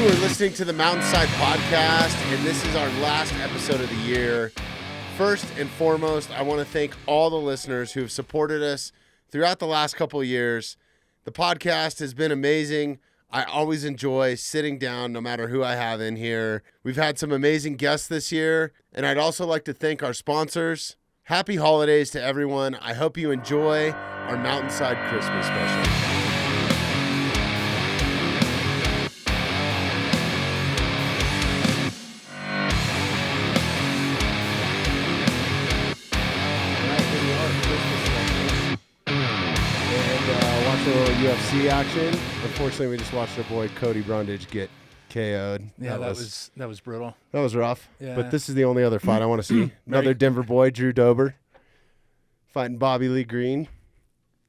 You are listening to the Mountainside Podcast, and this is our last episode of the year. First and foremost, I want to thank all the listeners who have supported us throughout the last couple of years. The podcast has been amazing. I always enjoy sitting down no matter who I have in here. We've had some amazing guests this year, and I'd also like to thank our sponsors. Happy holidays to everyone. I hope you enjoy our Mountainside Christmas special. A little UFC action. Unfortunately, we just watched our boy Cody Brundage get KO'd. Yeah, that was brutal. That was rough. Yeah. But this is the only other fight I want to see. Another Denver boy, Drew Dober, fighting Bobby Lee Green.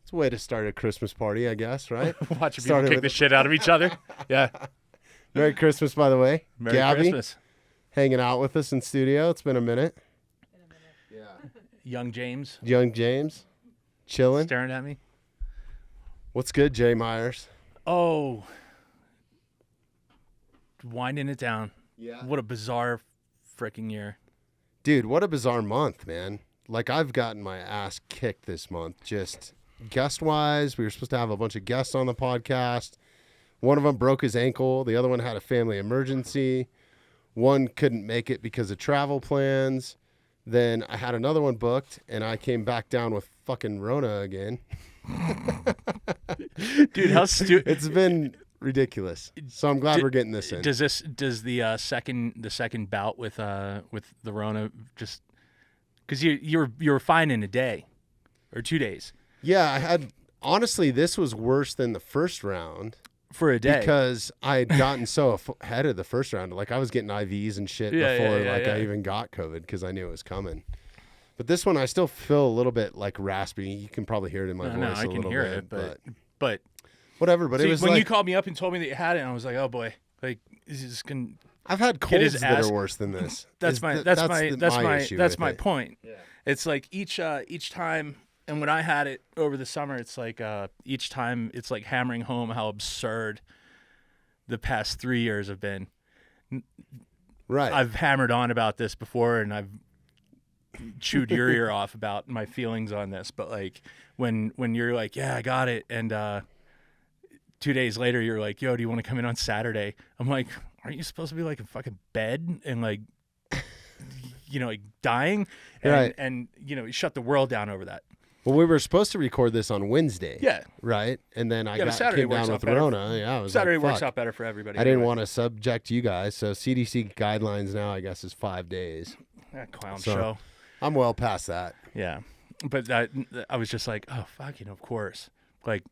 It's a way to start a Christmas party, I guess, right? Watching people kick the shit out of each other. Yeah. Merry Christmas, by the way. Merry Gabby, Christmas. hanging out with us in studio. It's been a minute. Yeah. Young James. Young James, chilling. Staring at me. What's good, Jay Myers? Oh. Winding it down. Yeah. What a bizarre freaking year. Dude, what a bizarre month, man. Like, I've gotten my ass kicked this month. Just guest-wise, we were supposed to have a bunch of guests on the podcast. One of them broke his ankle. The other one had a family emergency. One couldn't make it because of travel plans. Then I had another one booked, and I came back down with fucking Rona again. Dude, how stupid. It's been ridiculous. So I'm glad we're getting this in. Does the second bout with the Rona just because you were fine in a day or 2 days? Yeah, honestly, this was worse than the first round. For a day. Because I had gotten so ahead of the first round. Like, I was getting IVs and shit before I even got COVID because I knew it was coming. But this one, I still feel a little bit like raspy. You can probably hear it in my voice a little bit. I can hear it, but whatever. But see, it was when like, you called me up and told me that you had it, I was like, oh boy, like is this gonna? I've had colds that are worse than this. That's my point. Yeah. It's like each time, and when I had it over the summer, it's like each time it's like hammering home how absurd the past 3 years have been. Right. I've hammered on about this before, and I've chewed your ear off about my feelings on this, but like when you're like, yeah, I got it, and 2 days later you're like, yo, do you want to come in on Saturday? I'm like, aren't you supposed to be like in fucking bed and like like dying? And, right. And you shut the world down over that. Well, we were supposed to record this on Wednesday. Yeah. Right? And then I Saturday came down with Rona. Yeah, I was Saturday like, works out better for everybody. I didn't want to subject you guys, so CDC guidelines now, I guess, is 5 days. That clown show. I'm well past that. Yeah. But I was just like, oh, fucking of course. Like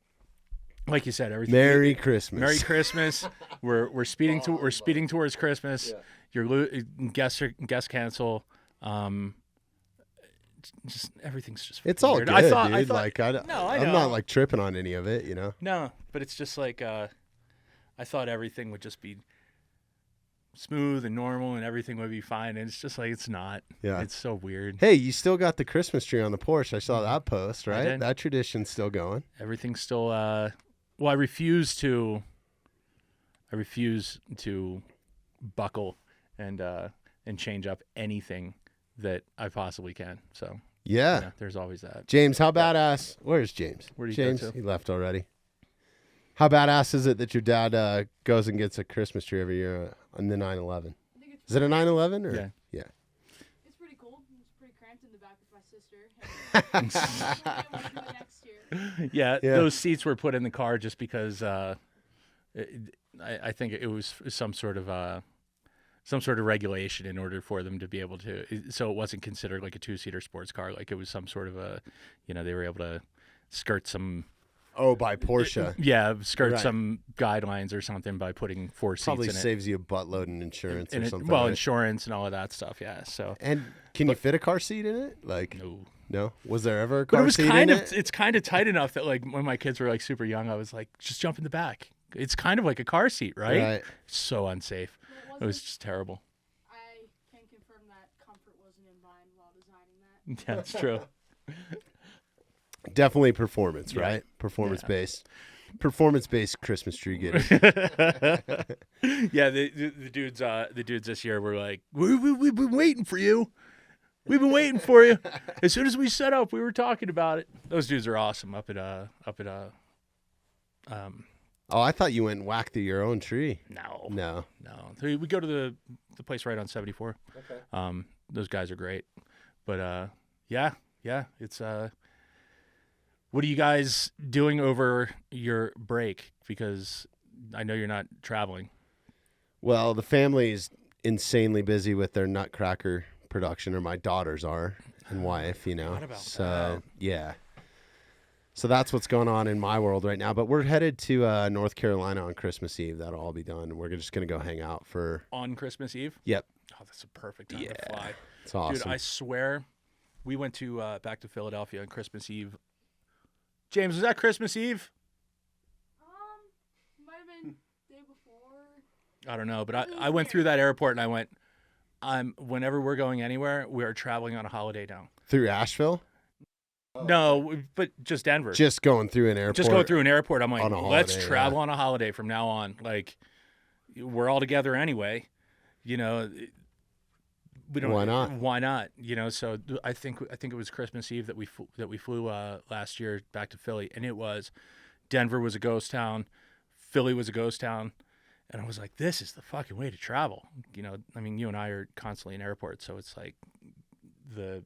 you said, everything. Merry Christmas. Merry Christmas. We're speeding towards Christmas. Yeah. Your guest cancel. Just everything's just. It's all weird. good, dude. I'm not like tripping on any of it, No, but it's just like I thought everything would just be smooth and normal and everything would be fine, and it's just like it's not. Yeah, it's so weird. Hey, you still got the Christmas tree on the porch. I saw that post, right? I did. That tradition's still going. Everything's still. Well, I refuse to buckle and change up anything that I possibly can. So yeah, there's always that. James, how badass? Where's James? Where did James? Go to? He left already. How badass is it that your dad goes and gets a Christmas tree every year on the 9/11? Is it a 9/11 or yeah? It's pretty cool. It's pretty cramped in the back with my sister. Next year. Yeah, those seats were put in the car just because I think it was some sort of regulation in order for them to be able to, so it wasn't considered like a 2-seater sports car. Like it was some sort of they were able to skirt some. Oh, by Porsche. Yeah, skirt some guidelines or something by putting 4 seats in it. Probably saves you a buttload in insurance or something. Well, insurance and all of that stuff, yeah. So. And can you fit a car seat in it? Like no. Was there ever a but car it was seat kind in of it? It's kind of tight enough that like when my kids were like super young, I was like, just jump in the back. It's kind of like a car seat, right? Right. So unsafe. It was just terrible. I can confirm that comfort wasn't in mind while designing that. Yeah, that's true. Definitely performance, Yeah. right? Performance based. Performance-based Christmas tree getting. Yeah, the dudes this year were like, we've been waiting for you. We've been waiting for you. As soon as we set up, we were talking about it. Those dudes are awesome up at Oh, I thought you went and whacked your own tree. No. We go to the place right on 74. Okay. Those guys are great. But yeah, it's what are you guys doing over your break? Because I know you're not traveling. Well, the family is insanely busy with their Nutcracker production, or my daughters are, and wife, you know. Forgot about So that. yeah. So that's what's going on in my world right now. But we're headed to North Carolina on Christmas Eve. That'll all be done. We're just gonna go hang out for. On Christmas Eve? Yep. Oh, that's a perfect time to fly. It's awesome. Dude, I swear, we went to back to Philadelphia on Christmas Eve. James, was that Christmas Eve? Might have been day before. I don't know, but I went through that airport and I went, whenever we're going anywhere, we are traveling on a holiday now. Through Asheville? No, but just Denver. Just going through an airport. Just going through an airport. I'm like, on a let's holiday, travel on a holiday from now on. Like, we're all together anyway. You know, we don't. Why not? Why not? You know, so I think it was Christmas Eve that we flew last year back to Philly, and it was Denver was a ghost town, Philly was a ghost town, and I was like, this is the fucking way to travel. You know, I mean, you and I are constantly in airports, so it's like the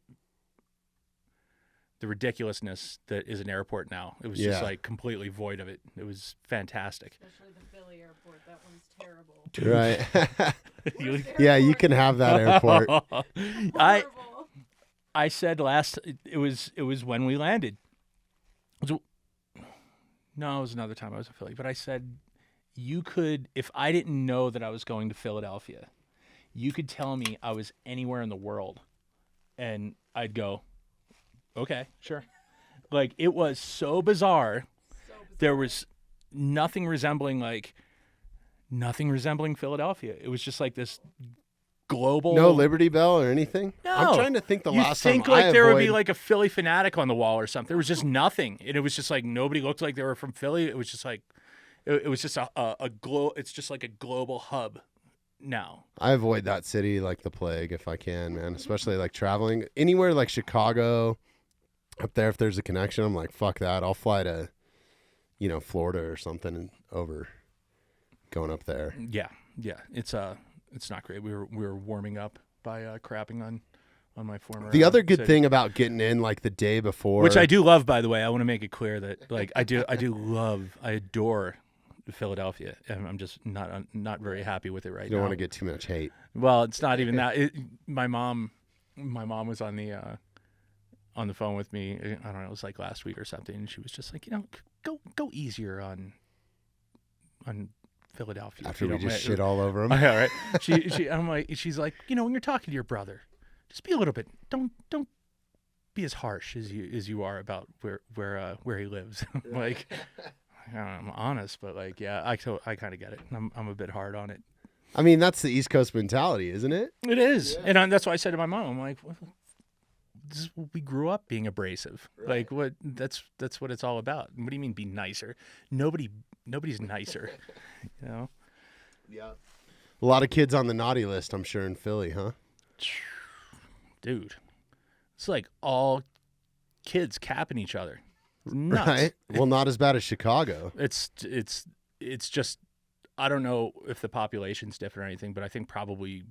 ridiculousness that is an airport now. It was just like completely void of it. It was fantastic. Especially the Philly airport. That one's terrible. Right. You- Yeah, you can have that airport. Horrible. I said it was when we landed. No, it was another time I was in Philly. But I said, you could, if I didn't know that I was going to Philadelphia, you could tell me I was anywhere in the world, and I'd go, okay, sure. Like, it was so bizarre. There was nothing resembling Philadelphia. It was just like this global. No Liberty Bell or anything? No. I'm trying to think the You'd last think time like I there would be avoid- like a Philly fanatic on the wall or something. There was just nothing, and it was just like nobody looked like they were from Philly. It was just like it was just it's just like a global hub now. I avoid that city like the plague if I can, man. Especially like traveling anywhere like Chicago up there. If there's a connection, I'm like, fuck that. I'll fly to, Florida or something and over going up there. Yeah. It's not great. We were warming up by crapping on my former. The other good city. thing about getting in like the day before, which I do love, by the way. I want to make it clear that like I adore Philadelphia, and I'm just not very happy with it right you don't now. want to get too much hate. Well, it's not even that. My mom was on the phone with me. I don't know. It was like last week or something, and she was just like, go easier on Philadelphia. if After you we don't just mind." shit all over them. Yeah, right. She's like, when you're talking to your brother, just be a little bit. Don't be as harsh as you are about where he lives. Like, I'm honest, but like, yeah, I kind of get it. I'm a bit hard on it. I mean, that's the East Coast mentality, isn't it? It is, and that's why I said to my mom, I'm like, we grew up being abrasive. Right. Like, what? That's what it's all about. What do you mean, be nicer? Nobody's nicer. Yeah. A lot of kids on the naughty list, I'm sure, in Philly, huh? Dude, it's like all kids capping each other. It's nuts. Right. Well, not as bad as Chicago. It's just, I don't know if the population's different or anything, but I think probably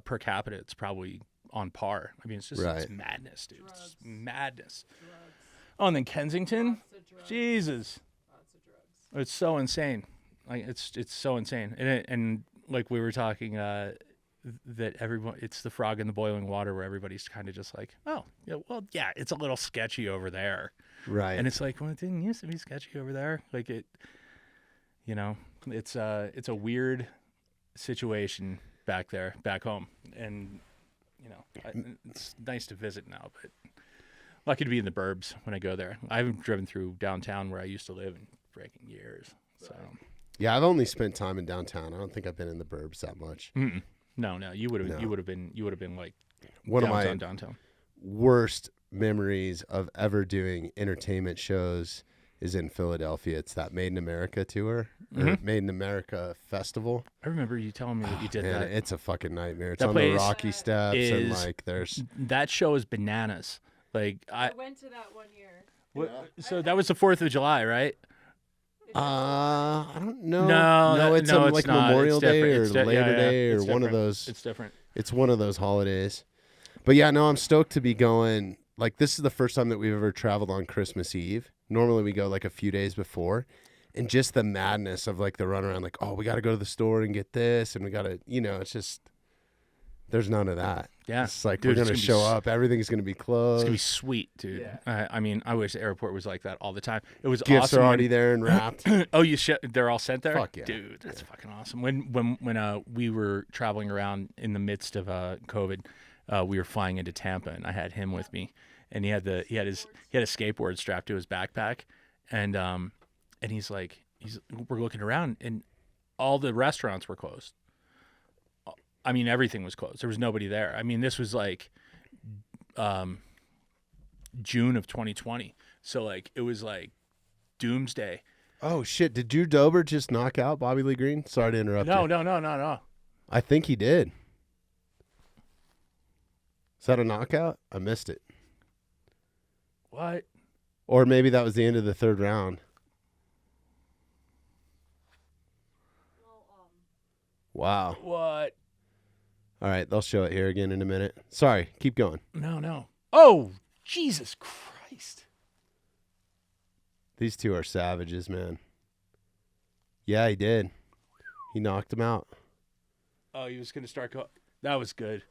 per capita it's probably on par. I mean, it's just it's madness, dude. It's just madness. Drugs. Oh, and then Kensington, Lots of drugs. Jesus, Lots of drugs. it's so insane. Like it's so insane, and like we were talking that everyone, it's the frog in the boiling water where everybody's kind of just like, oh, yeah, well, yeah, it's a little sketchy over there, Right. and it's like, well, it didn't used to be sketchy over there. Like it, it's a weird situation back home, and it's nice to visit now, but lucky to be in the burbs when I go there. I haven't driven through downtown where I used to live in freaking years. So Yeah, I've only spent time in downtown. I don't think I've been in the burbs that much. no, you would have No. you would have been like One downtown, of my downtown. worst memories of ever doing entertainment shows is in Philadelphia. It's that Made in America tour, or Made in America festival. I remember you telling me that you did Man, that. it's a fucking nightmare. It's That on the place Rocky Steps, and is- like there's. That show is bananas. Like I went to that one year. so that was the 4th of July, right? I don't know. No, it's no, on it's like not. Memorial It's Day different. or It's di- Labor yeah, yeah. Day or It's one of different. those. It's different. It's one of those holidays. But yeah, no, I'm stoked to be going. Like, this is the first time that we've ever traveled on Christmas Eve. Normally we go like a few days before. And just the madness of like the runaround, like, oh, we got to go to the store and get this. And we got to, it's just, there's none of that. Yeah. It's like, Dude, we're it's going to gonna be show up. Everything's going to be closed. It's gonna be sweet, dude. Yeah. I mean, I wish the airport was like that all the time. It was Gifts awesome. are already there and wrapped. Oh, they're all sent there. Fuck yeah. Dude, that's fucking awesome. When we were traveling around in the midst of COVID, we were flying into Tampa, and I had him with me, and he had a skateboard strapped to his backpack, and he's like, we're looking around, and all the restaurants were closed. I mean, everything was closed. There was nobody there. I mean, this was like June of 2020. So like it was like doomsday. Oh shit! Did Drew Dober just knock out Bobby Lee Green? Sorry to interrupt. No. you. I think he did. Is that a knockout? I missed it. What? Or maybe that was the end of the third round. Wow. What? All right, they'll show it here again in a minute. Sorry, keep going. No. Oh, Jesus Christ. These two are savages, man. Yeah, he did. He knocked him out. Oh, he was going to start going. That was good.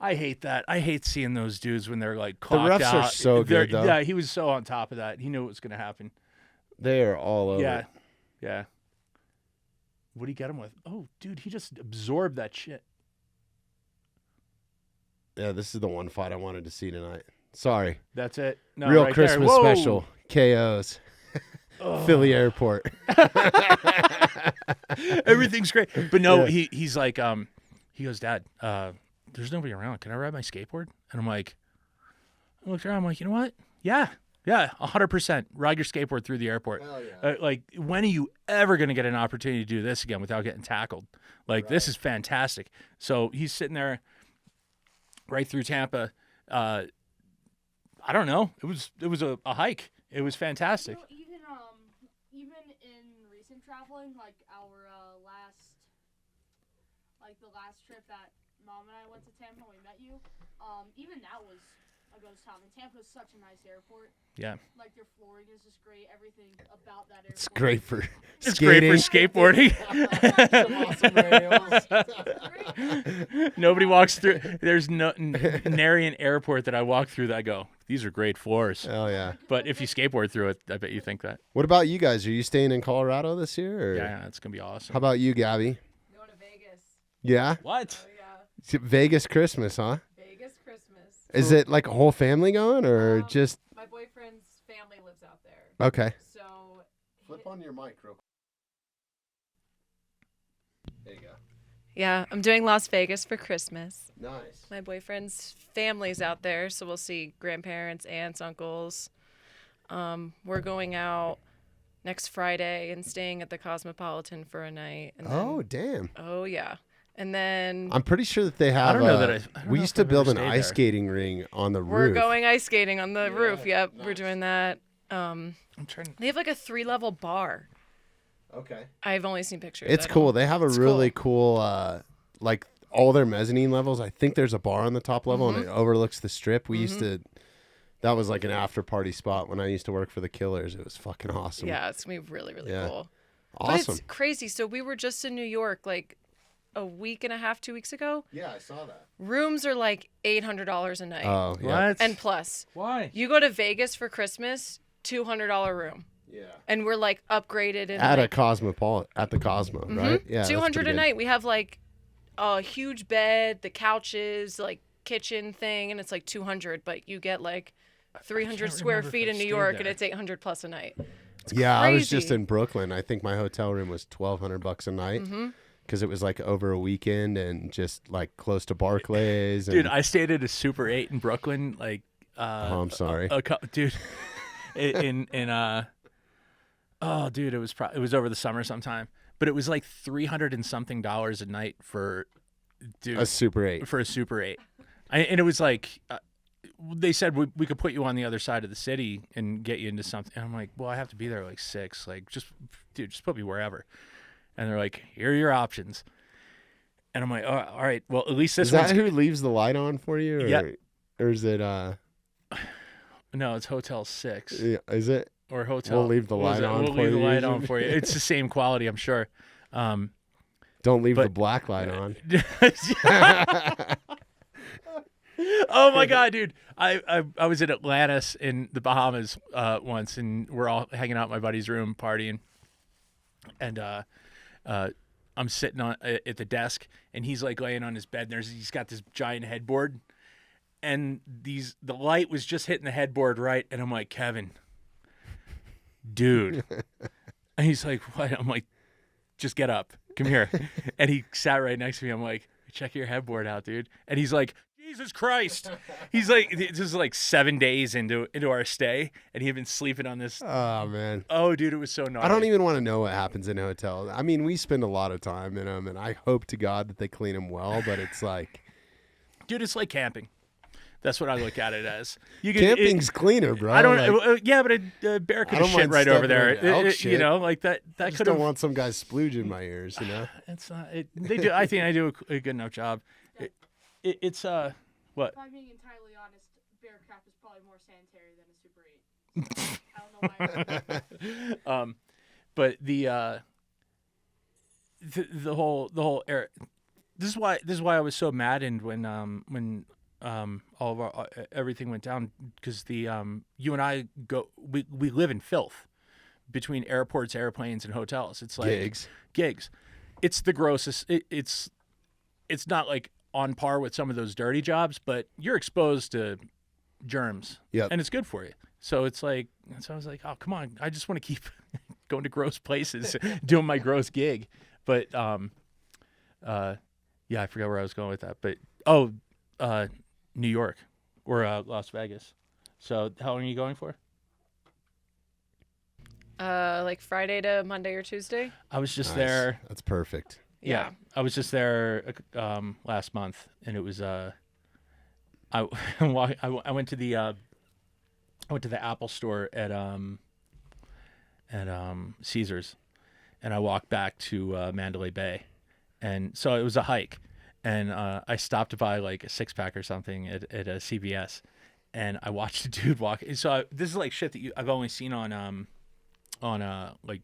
I hate that. I hate seeing those dudes when they're like clocked refs out. are so good, though. Yeah, he was so on top of that. He knew what was going to happen. They are all over. Yeah. Yeah. What did he get him with? Oh, dude, he just absorbed that shit. Yeah, this is the one fight I wanted to see tonight. Sorry. That's it. No, Real right Christmas there. Whoa. special. KOs. Philly Airport. Everything's great. But no, Yeah. he's like, he goes, Dad, there's nobody around. Can I ride my skateboard? And I'm like, I looked around. I'm like, you know what? Yeah, 100%. Ride your skateboard through the airport. Hell yeah. Like, when are you ever going to get an opportunity to do this again without getting tackled? Like, this is fantastic. So he's sitting there right through Tampa. I don't know. It was a hike. It was fantastic. You know, even in recent traveling, like our the last trip that Mom and I went to Tampa when we met you, even that was a ghost town. And Tampa is such a nice airport. Yeah. Like their flooring is just great. Everything about that airport. It's great for It's skating. great for skateboarding. Nobody walks through. There's no nary an airport that I walk through that I go, these are great floors. Hell yeah. But if you skateboard through it, I bet you think that. What about you guys? Are you staying in Colorado this year? Or? Yeah, it's going to be awesome. How about you, Gabby? Going to Vegas. Yeah? What? Oh yeah, It's Vegas Christmas, huh? Vegas Christmas. Is it like a whole family going or just. My boyfriend's family lives out there, Okay. so on your mic real quick. There you go. yeah, I'm doing Las Vegas for Christmas. Nice. My boyfriend's family's out there, so we'll see grandparents, aunts, uncles. We're going out next Friday and staying at the Cosmopolitan for a night. And Oh, then, damn. oh yeah, and then I'm pretty sure that they have. don't know that I don't we know used if to I've build ever an stayed ice there. skating ring on the we're roof. going ice skating on the roof. Yep, we're nice. doing that. I'm trying. They have like a 3-level bar. Okay. I've only seen pictures. It's I don't- cool. They have a It's really cool, like all their mezzanine levels. I think there's a bar on the top level and it overlooks the strip. We used to. That was like an after party spot when I used to work for the Killers. It was fucking awesome. Yeah, it's gonna be really, really Yeah. cool. Awesome. But it's crazy. So we were just in New York like a week and a half, 2 weeks ago. Yeah, I saw that. Rooms are like $800 a night Oh, yeah. What? and plus. Why? You go to Vegas for Christmas, $200 room, Yeah. and we're like upgraded in At a like, Cosmopolitan, at the Cosmo, right? Yeah. that's 200 pretty a good. night. We have like a huge bed, the couches, like kitchen thing, and it's like 200. But you get like 300 square remember if feet I in New stayed York, there. and it's 800 plus a night. Yeah, I was just crazy. in Brooklyn. I think my hotel room was $1,200 a night because it was like over a weekend and just like close to Barclays. And, Dude, I stayed at a Super 8 in Brooklyn. Like, oh, I'm sorry. dude, in Oh, dude, it was over the summer sometime, but it was like $300 and something a night for, dude, A Super 8. for a Super 8. And it was like, they said we could put you on the other side of the city and get you into something. And I'm like, well, I have to be there at like 6. Like, just put me wherever. And they're like, here are your options. And I'm like, oh, all right, well, at least this Is that one's... who leaves the light on for you? Or, Yep. Or is it, No, it's Hotel 6 is it? or Hotel... We'll leave the what was light it? on We'll for leave you the light on usually. for you. It's the same quality, I'm sure. Don't leave But- the black light on. Oh my god, dude! I was in Atlantis in the Bahamas once, and we're all hanging out in my buddy's room partying, and I'm sitting at the desk, and he's like laying on his bed. And he's got this giant headboard, and the light was just hitting the headboard right, and I'm like, Kevin, dude, and he's like, what? I'm like, just get up, come here, and he sat right next to me. I'm like, check your headboard out, dude, and he's like, Jesus Christ. He's like, this is like 7 days into our stay, and he had been sleeping on this. Oh, man. Oh, dude, it was so gnarly. I don't even want to know what happens in hotels. I mean, we spend a lot of time in them, and I hope to God that they clean them well, but it's like... Dude, it's like camping. That's what I look at it as. You can, Camping's cleaner, bro. I don't. Like, Yeah, but a bear could I don't have shit mind right over stepping there. in elk You shit. know, like that. I That just could don't have. want some guy splooge in my ears, you know? It's not. They do. I think I do a good enough job. It's what? If I'm being entirely honest, bear crap is probably more sanitary than a Super 8. I don't know why. But the whole era. This is why I was so maddened when all of our everything went down, because you and I we live in filth between airports, airplanes, and hotels. It's like gigs. It's the grossest. It's not like on par with some of those dirty jobs, but you're exposed to germs, and it's good for you. So it's like, so I was like, oh, come on, I just want to keep going to gross places, doing my gross gig. But yeah, I forgot where I was going with that. But New York or Las Vegas. So how long are you going for? Like Friday to Monday or Tuesday. I was just Nice. there. That's perfect. Yeah, I was just there last month, and it was I went to the Apple store at Caesars, and I walked back to Mandalay Bay, and so it was a hike, and I stopped to buy like a 6-pack or something at a CVS, and I watched a dude walk. So this is like shit that I've only seen on like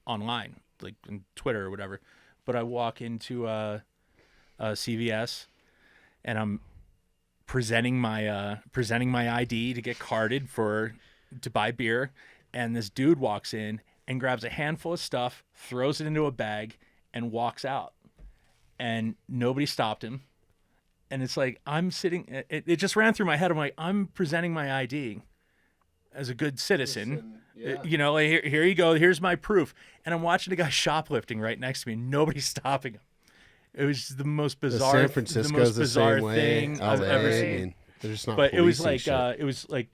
online, like in Twitter or whatever. But I walk into a CVS, and I'm presenting my ID to get carded to buy beer, and this dude walks in and grabs a handful of stuff, throws it into a bag, and walks out, and nobody stopped him. And it's like, I'm sitting. It just ran through my head. I'm like, I'm presenting my ID as a good citizen. You know, like, here you go. Here's my proof. And I'm watching a guy shoplifting right next to me, and nobody's stopping him. It was the most bizarre, San Francisco's the bizarre same way. thing I've LA, ever I seen. mean, they're just not But it was policing like shit.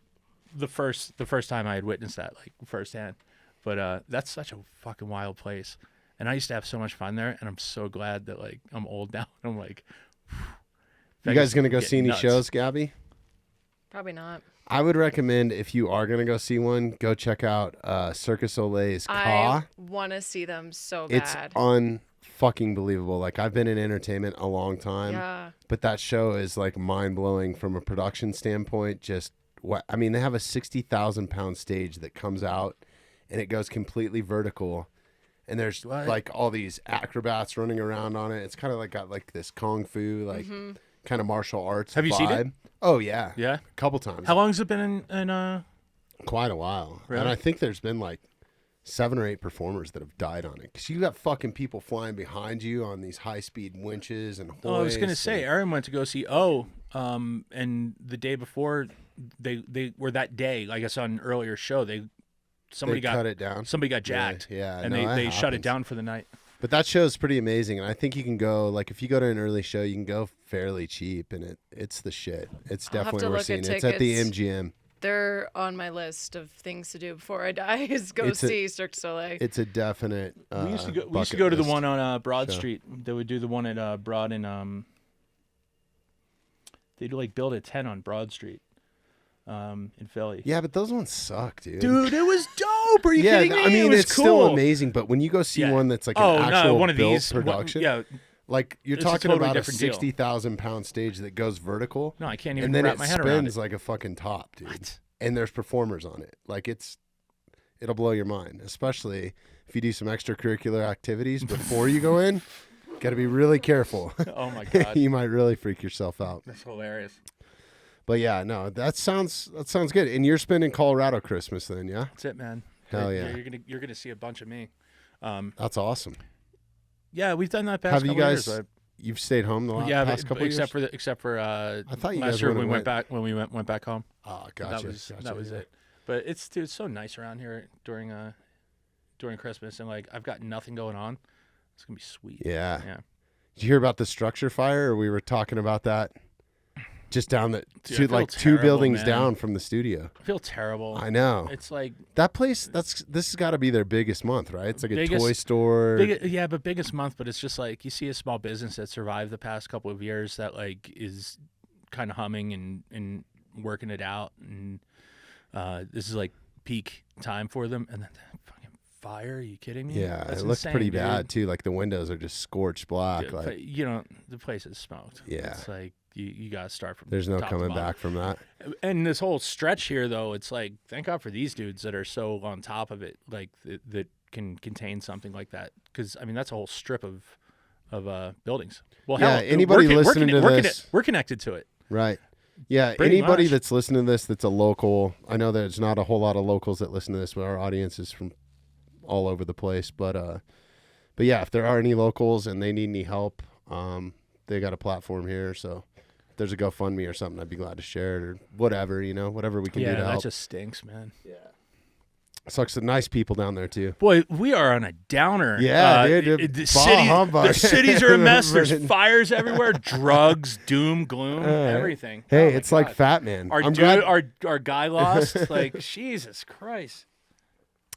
the first time I had witnessed that, like, firsthand. But that's such a fucking wild place, and I used to have so much fun there. And I'm so glad that, like, I'm old now. I'm like, You guys gonna go getting see any nuts. shows, Gabby? Probably not. I would recommend, if you are gonna go see one, go check out Circus Olay's I Ka. want to see them so It's bad. unfucking believable. Like, I've been in entertainment a long time, Yeah. but that show is like mind blowing from a production standpoint. Just what I mean, they have a 60,000 pound stage that comes out, and it goes completely vertical. And there's like all these acrobats running around on it. It's kind of like got like this kung fu, like kind of martial arts. Have you seen it? vibe. Oh yeah, Yeah. a couple times. How long has it been in Quite a while. Really? And I think there's been like 7 or 8 performers that have died on it. Because you got fucking people flying behind you on these high speed winches and hoists. Oh, I was gonna say, and- Aaron went to go see and the day before, they were that day, I guess on an earlier show, somebody they cut it down. somebody got jacked, Yeah, and no, that they shut it happens. down for the night. But that show's pretty amazing, and I think you can go, like, if you go to an early show, you can go fairly cheap, and it's the shit. It's I'll have definitely to worth look seeing. at It's at the tickets. MGM. they're on my list of things to do before I die. Is go see Cirque du Soleil. It's a definite. We used to go. We used bucket to go to the list one on Broad show. Street. They would do the one at Broad and they'd like build a tent on Broad Street, in Philly. Yeah, but those ones suck, dude. Dude, it was dope. Are you Yeah, kidding me? I mean it was it's cool. still amazing, but when you go see Yeah. one that's like an actual one of built these production, yeah. like you're It's a talking totally about a different deal. 60,000-pound stage that goes vertical, No, I can't even and then wrap it my head around spins it. like a fucking top, dude. What? And there's performers on it. Like it'll blow your mind, especially if you do some extracurricular activities before you go in. Got to be really careful. Oh my god, You might really freak yourself out. that's hilarious. But yeah, no, that sounds good. And you're spending Colorado Christmas then, yeah? That's it, man. Hell yeah. You're gonna see a bunch of me. That's awesome. Yeah, we've done that past Have you couple guys? years. but- You've stayed home the yeah, past but couple years. except for I thought you last guys year would've when we went back home. Oh, gotcha. That was yeah. it. But it's so nice around here during Christmas, and like I've got nothing going on. It's gonna be sweet. Yeah. Yeah. Did you hear about the structure fire? Or we were talking about that just down the Dude, I feel like two terrible, buildings man. down from the studio. I feel terrible. I know. It's like That place, this has got to be their biggest month, right? It's like a Biggest- toy store. but biggest month. But it's just like you see a small business that survived the past couple of years that like is kind of humming and working it out, and this is like peak time for them. And then that fucking fire? Are you kidding me? Yeah, That's it looks insane, pretty dude. bad too. Like the windows are just scorched black. Dude, like but, you know, the place is smoked. Yeah. It's like you got to start from there's no top to coming bottom. back from that. And this whole stretch here, though, it's like, thank God for these dudes that are so on top of it, like that can contain something like that. Because I mean, that's a whole strip of buildings. Well, Yeah, hell, anybody we're listening to this- we're connected to it. Right. Yeah, Pretty anybody much. that's listening to this that's a local, I know there's not a whole lot of locals that listen to this, but our audience is from all over the place. But yeah, if there are any locals and they need any help, they got a platform here. So if there's a GoFundMe or something, I'd be glad to share it or whatever, whatever we can do Yeah, to that help. just stinks, man. Sucks. The nice people down there too. Boy, we are on a downer. Yeah, dude, The bah humbug. the cities are a mess. There's Right. fires everywhere, drugs, doom, gloom, everything. Hey, Oh my it's like God. Fat Man. Our I'm dude, glad. our guy lost. Like Jesus Christ.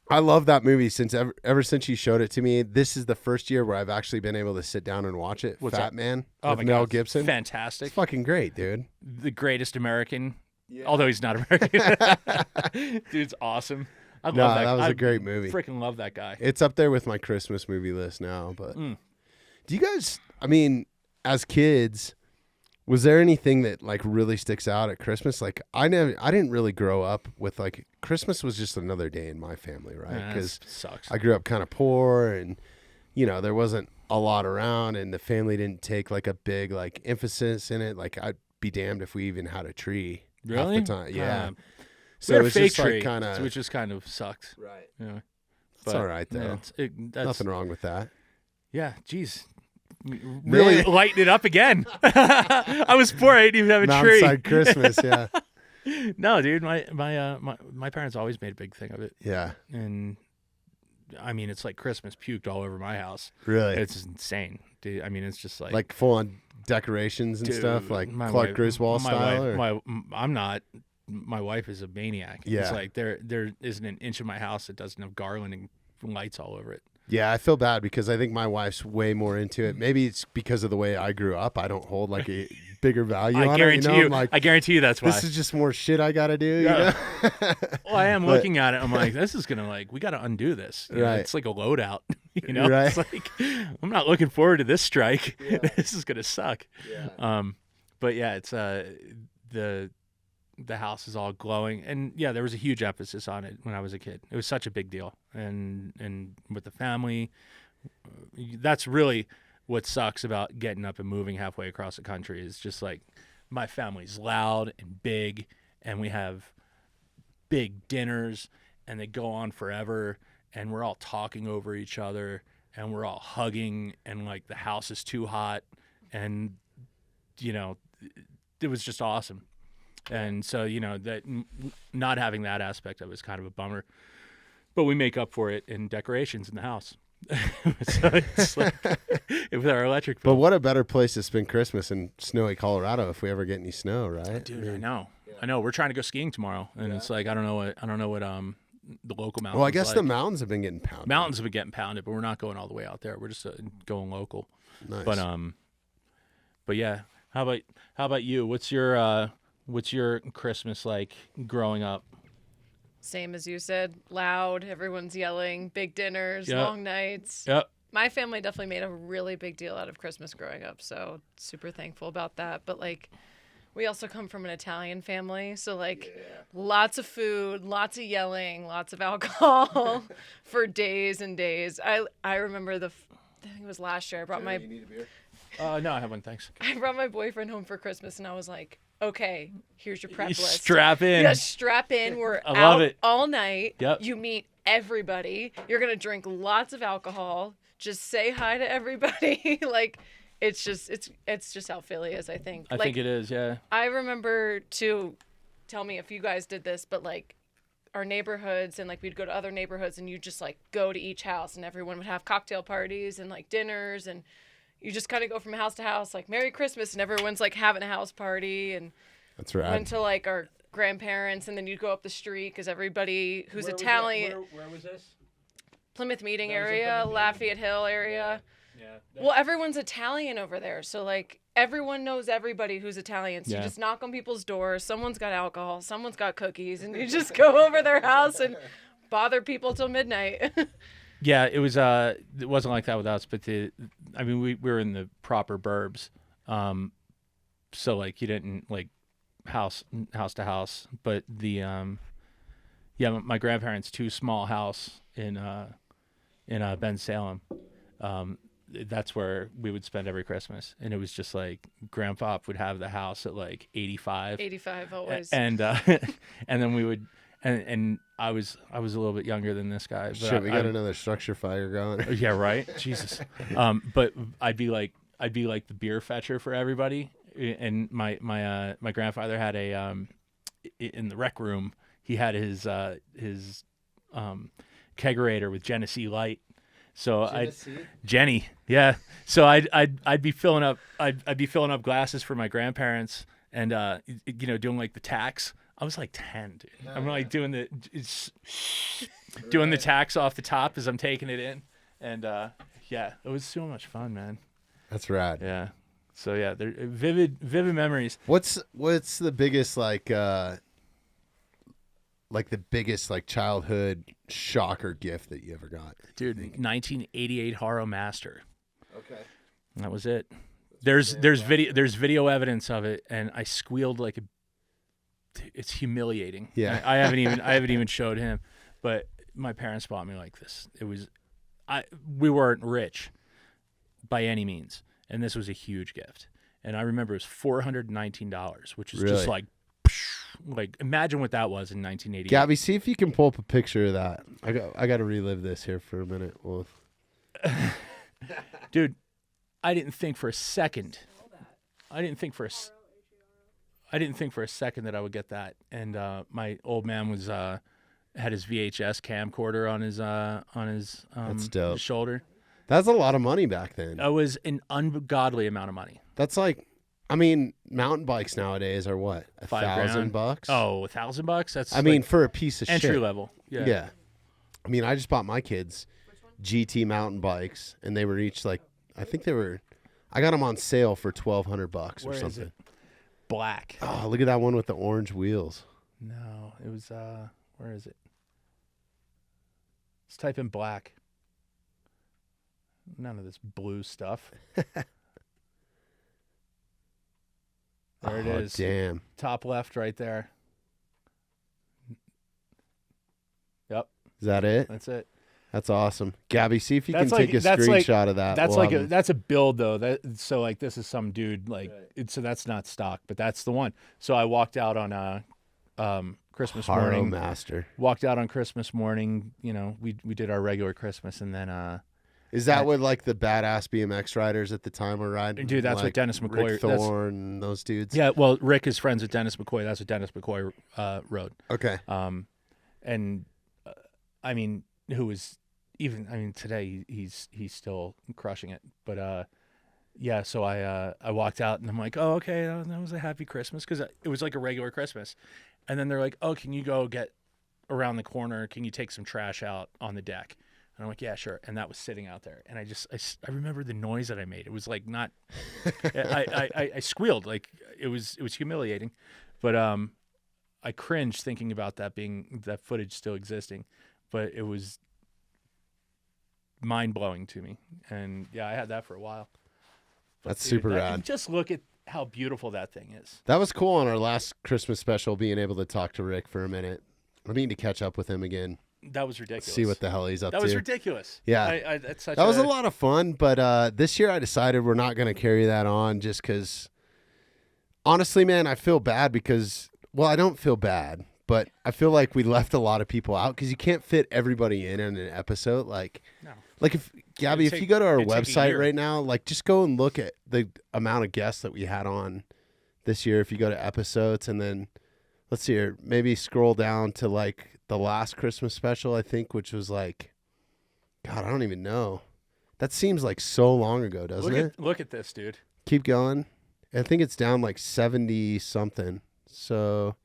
I love that movie since ever since you showed it to me. This is the first year where I've actually been able to sit down and watch it. What's Fat that? Man Oh with my Mel God, Gibson. fantastic. It's fucking great, dude. The greatest American, although he's not American. Dude's awesome. I No, love that. that was I a great movie. Freaking love that guy. It's up there with my Christmas movie list now. But Mm. do you guys? I mean, as kids, was there anything that like really sticks out at Christmas? Like I didn't really grow up with like Christmas was just another day in my family, right? Yeah, Because that sucks. I grew up kind of poor and there wasn't a lot around and the family didn't take like a big like emphasis in it. Like I'd be damned if we even had a tree Really? half the time. Yeah. We had a it's fake just tree, like kind of which just kind of sucked. right. Yeah. It's all right though. Yeah, that's Nothing wrong with that. Yeah, geez. Really lighten it up again. I was poor. I didn't even have a tree. Outside Christmas, yeah. No, dude. My parents always made a big thing of it, Yeah. and I mean, it's like Christmas puked all over my house. Really? It's insane, dude. I mean, it's just Like full on decorations and dude, stuff, like my Clark wife- Griswold my style. wife- or? I'm not. My wife is a maniac. Yeah. It's like there isn't an inch of my house that doesn't have garland and lights all over it. Yeah, I feel bad because I think my wife's way more into it. Maybe it's because of the way I grew up. I don't hold like a bigger value on I it. guarantee I'm you. like, I guarantee you that's why. this is just more shit I got to do. Yeah. You know? Well, I am But- looking at it. I'm like, this is gonna we got to undo this. You know, Right. It's like a loadout. You know, Right. It's like I'm not looking forward to this strike. This is gonna suck. Yeah. But yeah, it's the house is all glowing, and yeah, there was a huge emphasis on it when I was a kid. It was such a big deal, and with the family, that's really what sucks about getting up and moving halfway across the country. Is just like my family's loud and big, and we have big dinners, and they go on forever, and we're all talking over each other, and we're all hugging, and like the house is too hot, and it was just awesome. And so, that not having that aspect of it was kind of a bummer, but we make up for it in decorations in the house. So it's like with our electric But bill. what a better place to spend Christmas in snowy Colorado if we ever get any snow, right? Dude, I know. I know we're trying to go skiing tomorrow, and it's like I don't know what the local mountains. Well, I guess like. the mountains have been getting pounded. Mountains have been getting pounded, but we're not going all the way out there. We're just going local. Nice. But yeah. How about you? What's your Christmas like growing up? Same as you said, loud, everyone's yelling, big dinners, Yep. long nights. Yep. My family definitely made a really big deal out of Christmas growing up, so super thankful about that. But like, we also come from an Italian family, so like, lots of food, lots of yelling, lots of alcohol for days and days. I remember I think it was last year. You need a beer? No, I have one. Thanks. I brought my boyfriend home for Christmas, and I was like, okay, here's your prep list. Strap in. Yeah, strap in. We're I love out it. all night. Yep. You meet everybody. You're gonna drink lots of alcohol. Just say hi to everybody. Like, it's just how Philly is. I think. I think it is. Yeah. I remember too. Tell me if you guys did this, but like, our neighborhoods and like we'd go to other neighborhoods and you just like go to each house and everyone would have cocktail parties and like dinners and you just kind of go from house to house like Merry Christmas and everyone's like having a house party and That's right. went to like our grandparents and then you'd go up the street because everybody who's Italian. Where was this? Plymouth Meeting That was in area, Plymouth Meeting? Lafayette Hill area. Yeah. Well, everyone's Italian over there, so like everyone knows everybody who's Italian. So Yeah. you just knock on people's doors. Someone's got alcohol, someone's got cookies, and you just go over their house and bother people till midnight. Yeah, it was. It wasn't like that with us, but we were in the proper burbs, so like you didn't like house to house, but my grandparents' two small house in Ben Salem. That's where we would spend every Christmas, and it was just like Grandpa would have the house at like 85, 85 always. and then we would. And I was a little bit younger than this guy. But Shit, we got another structure fire going. Yeah, right. Jesus. But I'd be like the beer fetcher for everybody. And my grandfather had a in the rec room. He had his kegerator with Genesee Light. So Jenny, yeah. So I'd be filling up glasses for my grandparents and doing like the tax. I was like 10, dude. I'm like doing the tax off the top as I'm taking it in, and it was so much fun, man. That's rad. Yeah. So yeah, they're vivid memories. What's the biggest like the biggest like childhood shocker gift that you ever got? Dude, 1988 Haro Master. Okay. That was it. There's video evidence of it, and I squealed like a. It's humiliating. Yeah. I haven't even showed him, but my parents bought me like this. We weren't rich by any means, and this was a huge gift. And I remember it was $419, which is just Really? like imagine what that was in 1988. Gabby, see if you can pull up a picture of that. I got to relive this here for a minute. Well, Dude, I didn't think for a second. I didn't think for a second that I would get that. And my old man was had his VHS camcorder on his That's dope. his shoulder. that's a lot of money back then. That was an ungodly amount of money. That's like, I mean, mountain bikes nowadays are what, $1,000 bucks? Oh, $1,000? That's I mean, for a piece of entry shit. level. Yeah. Yeah. I mean, I just bought my kids GT mountain bikes, and they were each like, I got them on sale for $1,200 or Where is something. it? Black. Oh, look at that one with the orange wheels. No, it was where is it? Let's type in black. None of this blue stuff. There it is. Damn. Top left right there. Yep, Is that it? that's it. That's awesome. Gabby, see if you That's can like- take a that's like- screenshot of that. That's We'll like have that's a build though. So like this is some dude like so that's not stock, but that's the one. So I walked out on Christmas Haro morning. Master. Walked out on Christmas morning. You know, we did our regular Christmas, and then Is that what like the badass BMX riders at the time were riding? Dude, that's what like Dennis McCoy- Rick that's- Thorne and those dudes. yeah. Well, Rick is friends with Dennis McCoy. That's what Dennis McCoy rode. Okay. And I mean, who was even? I mean, today he's still crushing it. But yeah, so I walked out and I'm like, oh, okay, that was a happy Christmas because it was like a regular Christmas. And then they're like, oh, can you go get around the corner? Can you take some trash out on the deck? And I'm like, yeah, sure. And that was sitting out there. And I remember the noise that I made. It was like not, I squealed. Like it was humiliating. But I cringed thinking about that footage still existing. But it was mind blowing to me. And yeah, I had that for a while. But That's super rad. and just look at how beautiful that thing is. That was cool on our last Christmas special, being able to talk to Rick for a minute. I need to catch up with him again. That was ridiculous. See what the hell he's up to. That was ridiculous. Yeah. That's such That was a lot of fun, but this year I decided we're not going to carry that on just because, honestly, man, I feel bad because, well, I don't feel bad, but I feel like we left a lot of people out because you can't fit everybody in an episode. Like, No. like if, Gabby, if you go to our it'd take a website year. right now, like just go and look at the amount of guests that we had on this year. If you go to episodes and then, let's see here, maybe scroll down to like the last Christmas special, I think, which was like, God, I don't even know. That seems like so long ago, doesn't it? Look at this, dude. Keep going. I think it's down like 70 something. So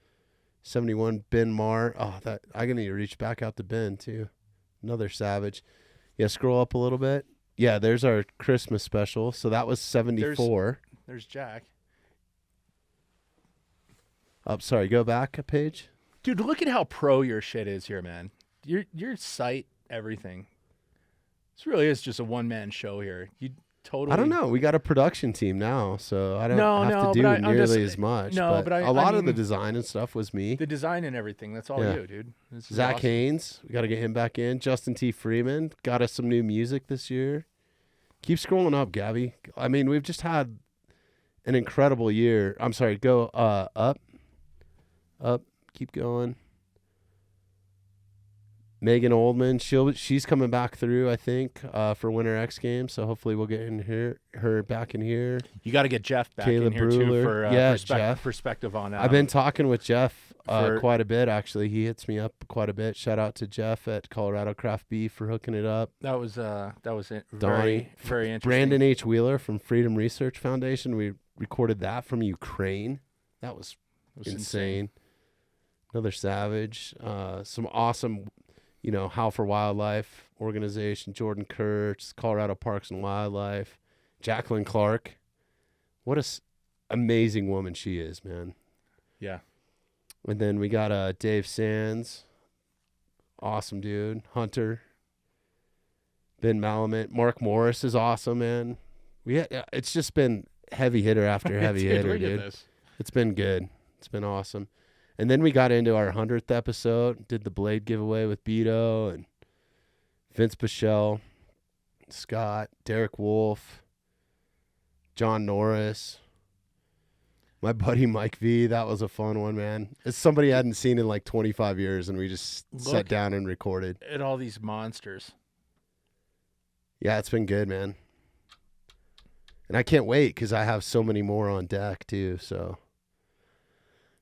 71, Ben Marr. Oh, that I need to reach back out to Ben too. Another savage. Yeah, scroll up a little bit. Yeah, there's our Christmas special. So that was 74. There's Jack. Oh, sorry, go back a page. Dude, look at how pro your shit is here, man. Your site, everything. This really is just a one-man show here. You totally. I don't know. We got a production team now, so I don't No, have no, to do but I'm nearly just- as much. no, but I a lot of the mean- design and stuff was me. The design and everything. That's all Yeah. you, dude. This is Zach awesome. Haynes, we got to get him back in. Justin T. Freeman got us some new music this year. Keep scrolling up, Gabby. I mean, we've just had an incredible year. I'm sorry, go up. Keep going. Megan Oldman, she's coming back through, I think, for Winter X Games. So hopefully we'll get her back in here. You got to get Jeff back Caleb in here Brewer. too for Yeah, Jeff. perspective on that. I've been talking with Jeff for- quite a bit, actually. He hits me up quite a bit. Shout out to Jeff at Colorado Craft Beef for hooking it up. That was it. Donnie. Very interesting. Brandon H. Wheeler from Freedom Research Foundation. We recorded that from Ukraine. That was It was insane. Another savage. Some awesome, Howl for Wildlife organization. Jordan Kurtz, Colorado Parks and Wildlife. Jacqueline Clark. What a amazing woman she is, man. Yeah. And then we got Dave Sands. Awesome dude. Hunter. Ben Malamut. Mark Morris is awesome, man. It's just been heavy hitter after heavy Dude, hitter, look at dude. this. It's been good. It's been awesome. And then we got into our 100th episode, did the Blade giveaway with Beto and Vince Pichel, Scott, Derek Wolf, John Norris, my buddy Mike V. That was a fun one, man. It's somebody I hadn't seen in like 25 years, and we just sat Look. down and recorded. At all these monsters. Yeah, it's been good, man. And I can't wait because I have so many more on deck too. So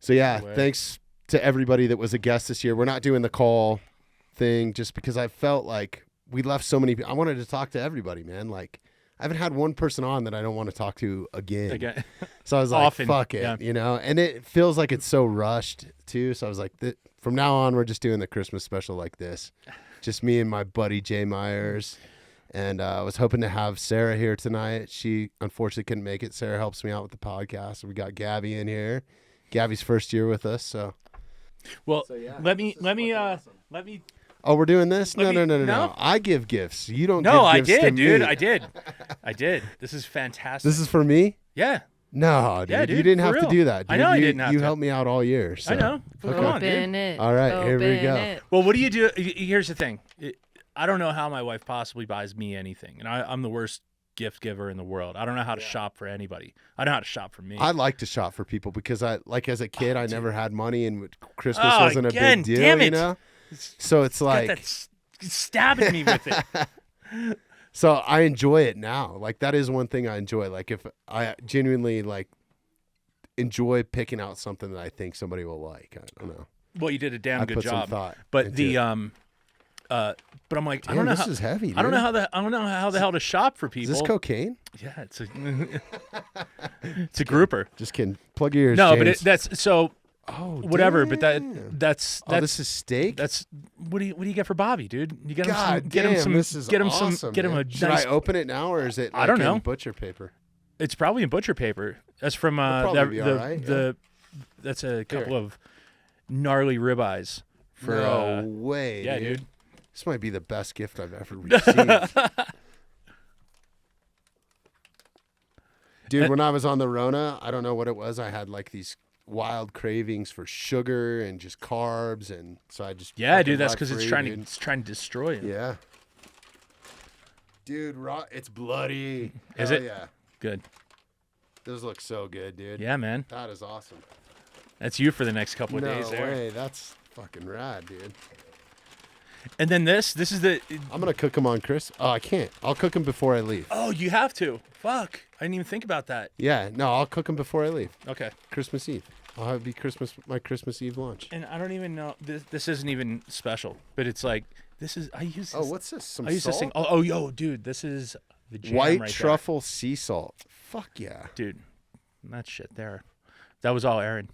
yeah, No way. thanks to everybody that was a guest this year. We're not doing the call thing just because I felt like we left so many. I wanted to talk to everybody, man. Like I haven't had one person on that I don't want to talk to again. Again. So I was like, Often, fuck it, yeah. And it feels like it's so rushed too. So I was like, from now on, we're just doing the Christmas special like this. Just me and my buddy Jay Myers. And I was hoping to have Sarah here tonight. She unfortunately couldn't make it. Sarah helps me out with the podcast. We got Gabby in here. Gabby's first year with us. So, Well, yeah, let me oh, we're doing this? Let No, me- no. no? I give gifts. You don't. No, give I gifts to did, dude. me. I did. This is fantastic. This is for me. yeah. No, dude. Yeah, You dude, didn't for have to real. do that. Dude. I know I you, didn't have You to. helped me out all year. So. I know. Come on, dude. Open it. All right, here we Open go. it. Well, what do you do? Here's the thing. I don't know how my wife possibly buys me anything, and I'm the worst gift giver in the world. I don't know how to shop for anybody. I know how to shop for me. I like to shop for people because as a kid, I never had money and Christmas Oh, wasn't a again, big deal, damn you it. know? So it's Got like, that stabbing me with it. so I enjoy it now. Like that is one thing I enjoy. Like if I genuinely enjoy picking out something that I think somebody will like. I don't know. Well, you did a damn I good put some job. thought But into the it. But I'm like, I Damn, don't know. this is heavy, I don't dude. know how the hell to shop for people. Is this cocaine? Yeah, it's a it's a grouper. Just kidding. Plug your ears. No, James. but that's so oh, whatever. But damn. that's Oh, this is steak. that's what do you get for Bobby, dude? You get him some. God Get him damn, some. this is Get him awesome, some. Get him man. a Should nice. I open it now, or is it? I don't like, in know. butcher paper. It's probably in butcher paper. That's from probably be all right, that's a couple of gnarly ribeyes for No way. yeah, dude. This might be the best gift I've ever received. Dude, when I was on the Rona, I don't know what it was. I had like these wild cravings for sugar and just carbs, and so I just Yeah, fucking dude. That's got because it's free, trying dude. to destroy you. Yeah. Dude, it's bloody. Is Hell it? Yeah. Good. Those look so good, dude. Yeah, man. That is awesome. That's you for the next couple of No days there. way. That's fucking rad, dude. And then this is the. I'm gonna cook them on Chris. Oh, I can't. I'll cook them before I leave. Oh, you have to. Fuck. I didn't even think about that. Yeah, no, I'll cook them before I leave. Okay. Christmas Eve. I'll have it be my Christmas Eve lunch. And I don't even know. This isn't even special, but it's like this is. I use. This, Oh, what's this? Some I use salt? this thing. Oh, yo, dude, this is the jam White right truffle sea salt. Fuck yeah. there. Dude. That shit there. That was all Erin.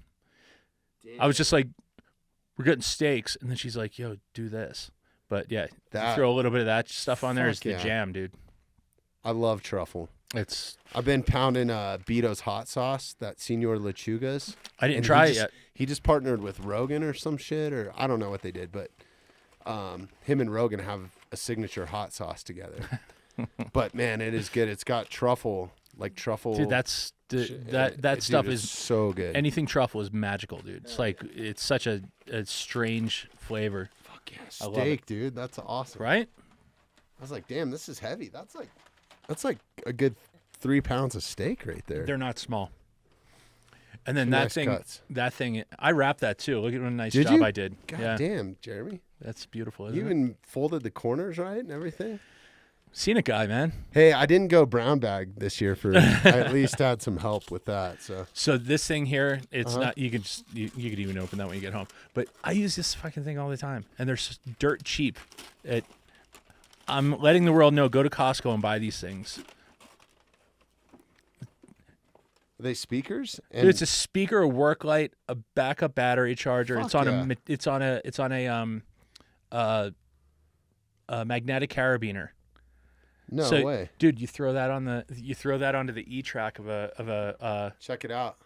I was just like, we're getting steaks, and then she's like, yo, do this. But yeah, That- throw a little bit of that stuff on there. Fuck It's the yeah. jam, dude. I love truffle. It's. I've been pounding Beato's hot sauce, that Senor Lechuga's. I didn't And try he it just- yet. He just partnered with Rogan or some shit, or I don't know what they did, but him and Rogan have a signature hot sauce together. But man, it is good. It's got truffle, like truffle. Dude, that's shit in that it. that Dude, stuff it's is so good. anything truffle is magical, dude. It's like it's such a strange flavor, Fuck yeah, I love it. steak, dude. That's awesome. right? I was like, damn, this is heavy. That's like a good 3 pounds of steak right there. They're not small. And then Some that nice thing, cuts. I wrapped that too. Look at what a nice Did job you? I did. God yeah, damn, Jeremy. that's beautiful. Isn't You it? even folded the corners right and everything. Seen a guy, man. Hey, I didn't go brown bag this year for. I at least had some help with that. So So this thing here, it's Uh-huh. not. You could you could even open that when you get home. But I use this fucking thing all the time, and they're dirt cheap. I'm letting the world know. Go to Costco and buy these things. are they speakers? Dude, it's a speaker, a work light, a backup battery charger. It's Fuck on yeah. it's on a magnetic carabiner. no so, way. dude, you throw that onto the E track of a Check it out,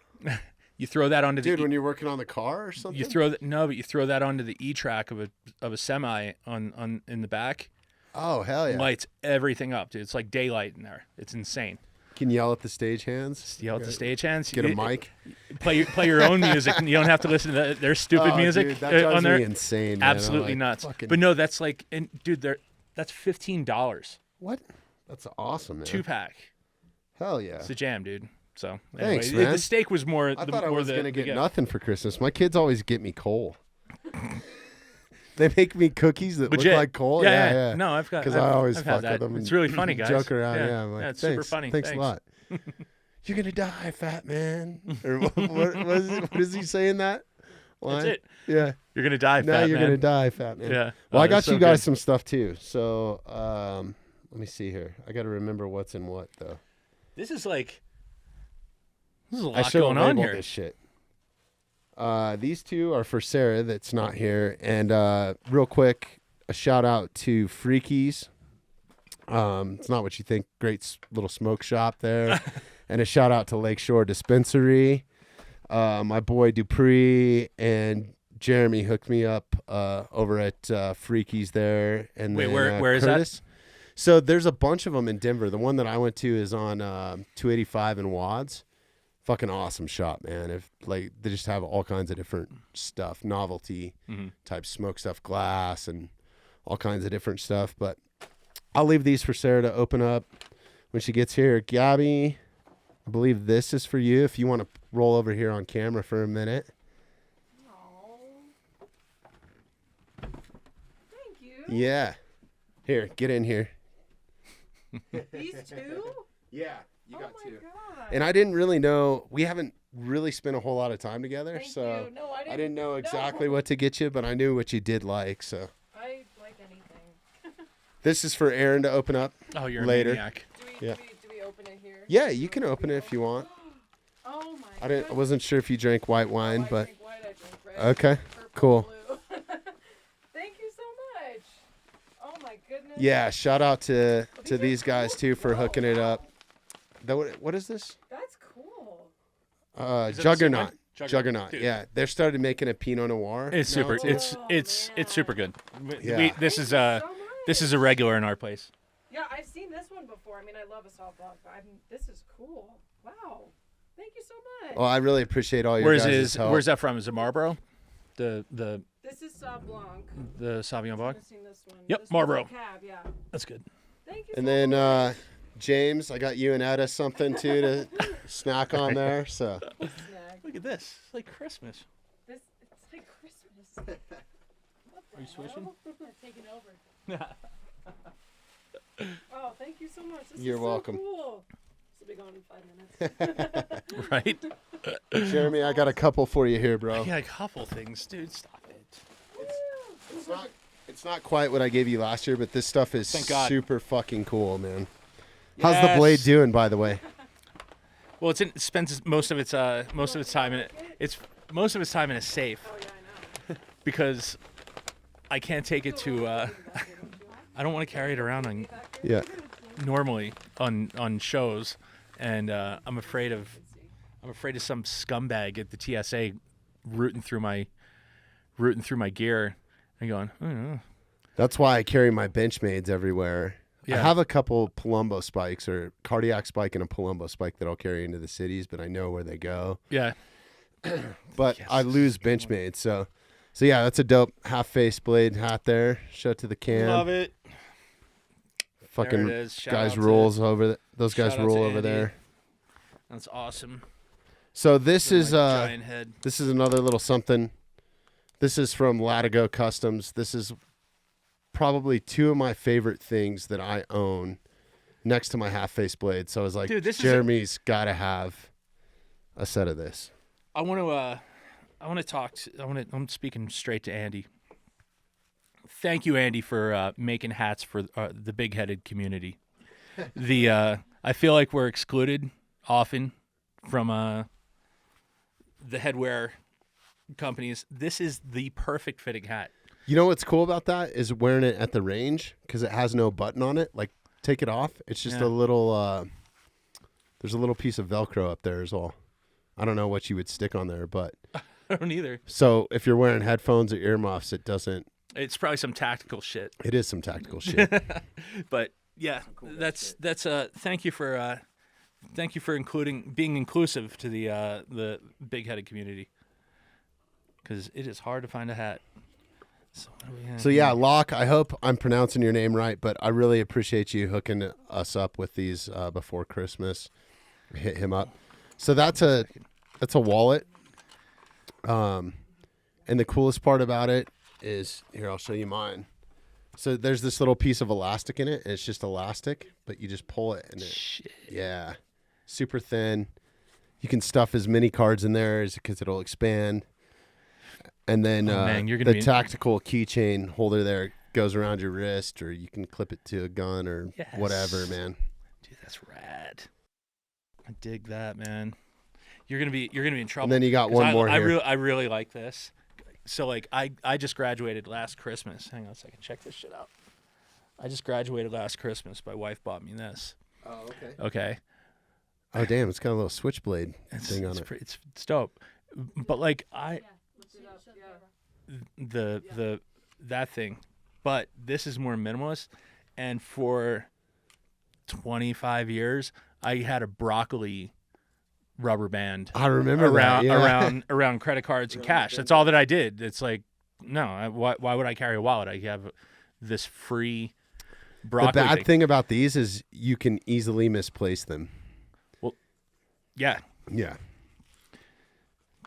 you throw that onto the dude. When you're working on the car or something. you throw that onto the E track of a semi on in the back. Oh hell yeah! Lights everything up, dude. It's like daylight in there. It's insane. Can yell at the stage hands. Yell at the stagehands. Get a mic. Play your own music. And you don't have to listen to their stupid Oh, music dude, that drives on there. me insane. Man. I'm Absolutely like, nuts. fucking- But no, that's like, and dude, that's $15. What? That's awesome, man. 2-pack. Hell yeah! It's a jam, dude. So Thanks, anyway, man. the steak was more. I the, thought I more was the, gonna the get gift. nothing for Christmas. My kids always get me coal. They make me cookies that Legit. look like coal. Yeah, Yeah. No, I've got. Because I've- I always I've fuck had that. with them. It's and really funny, guys. Joke around. Yeah, I'm like, it's super "Thanks. funny. Thanks a lot. You're gonna die, fat man. Or what is he saying that? That's line? it. Yeah. You're gonna die, Now fat you're man. gonna die, fat man. Yeah. Well, Oh, I got that's you so guys good. some stuff too. So let me see here. I got to remember what's in what though. This is a I lot should going have on labeled here. this shit. These two are for Sarah that's not here. And real quick, a shout out to Freakies. It's not what you think. Great little smoke shop there. And a shout out to Lakeshore Dispensary. My boy Dupree and Jeremy hooked me up over at Freakies there. And Wait, then, where is that? Curtis. So there's a bunch of them in Denver. The one that I went to is on 285 in Wads. Fucking awesome shop, man. If like they just have all kinds of different stuff, novelty type smoke stuff, glass, and all kinds of different stuff. But I'll leave these for Sarah to open up when she gets here. Gabby, I believe this is for you. If you want to roll over here on camera for a minute. Thank you. Yeah. Here, get in here. These two? Yeah, you Oh got my two. god. And I didn't really know. We haven't really spent a whole lot of time together, Thank so you. No, I didn't know exactly what to get you, but I knew what you did like. So I like anything. This is for Aaron to open up. Oh, you're Later. a maniac. Yeah. Do we open it here? Yeah, you can open it if you want. Oh my. I wasn't sure if you drank white wine, but I drink red. okay, Purple, cool. blue. Thank you so much. Oh my goodness. Yeah, shout out to these guys too for hooking it up. What is this? That's cool. Is that the Juggernaut. same one? Juggernaut. Dude. Yeah, they started making a Pinot Noir. It's now super. too. It's super good. Yeah. This is So much. this is a regular in our place. Yeah, I've seen this one before. I mean, I love a Sauv Blanc, but this is cool. Wow. Thank you so much. Well, I really appreciate all your Where's guys' help. Where's that from? Is it Marlboro? The This is Sauv Blanc. Sauvignon Blanc. I've seen this one. Yep, This one's Marlboro. a Cab, yeah. That's good. Thank you And so then much. James, I got you and Etta something too to snack on there. So Snack. Look at this. It's like Christmas. It's like Christmas. Are you switching? Taking over. Oh, thank you so much. This You're is welcome. So cool. This will be gone in 5 minutes. Right? Jeremy, I got a couple for you here, bro. Yeah, a couple things, dude. Stop it. It's not quite what I gave you last year, but this stuff is Thank God. super fucking cool, man. How's the blade Yes. doing, by the way? Well, it spends most of its time in it. It's most of its time in a safe Oh, yeah, I know. because I can't take it to. I don't want to carry it around on Yeah. normally on shows, and I'm afraid of some scumbag at the TSA rooting through my gear and going, oh, That's why I carry my Benchmades everywhere. I Yeah. have a couple Palumbo spikes or cardiac spike and a Palumbo spike that I'll carry into the cities, but I know where they go. yeah, But Yes, I lose Benchmades, so yeah, that's a dope half face blade hat there. Show it to the cam. love it. Fucking There it is. Shout guys out to- rolls over those guys shout out roll to over Andy. there. That's awesome. So this is Giant head. this is another little something. This is from Latigo Customs. This is probably two of my favorite things that I own next to my half face blade. So I was like, Dude, this is Jeremy's got to have a set of this. I want to talk. I'm speaking straight to Andy. Thank you, Andy, for making hats for the big-headed community. I feel like we're excluded often from the headwear companies. This is the perfect fitting hat. You know what's cool about that is wearing it at the range because it has no button on it. Like, take it off. It's just Yeah. a little. There's a little piece of Velcro up there as well. I don't know what you would stick on there, but I don't either. so if you're wearing headphones or earmuffs, it doesn't. It's probably some tactical shit. It is some tactical shit. But yeah, that's thank you for being inclusive to the big-headed community because it is hard to find a hat. So, what do we have So yeah, here? Locke, I hope I'm pronouncing your name right, but I really appreciate you hooking us up with these before Christmas. Hit him up. So that's a wallet. And the coolest part about it is here, I'll show you mine. So there's this little piece of elastic in it, and it's just elastic, but you just pull it and Shit. yeah, super thin. You can stuff as many cards in there as because it'll expand. And then Oh, man, you're gonna the be- tactical keychain holder there goes around your wrist, or you can clip it to a gun or whatever, Yes. man. Dude, that's rad. I dig that, man. You're gonna be in trouble. And then you got 'Cause one more here. I really like this. So like I just graduated last Christmas. Hang on a second, check this shit out. I just graduated last Christmas. My wife bought me this. Oh, okay. Okay. Oh, damn, it's got a little switchblade It's thing on it. it's dope. But like Yeah. Look it up. Yeah. that thing. But this is more minimalist, and for 25 years I had a broccoli rubber band I remember around that. Yeah. around credit cards and cash. That's all that I did. It's like no, why would I carry a wallet? I have this free The broccoli bad thing about these is you can easily misplace them. Yeah. Yeah.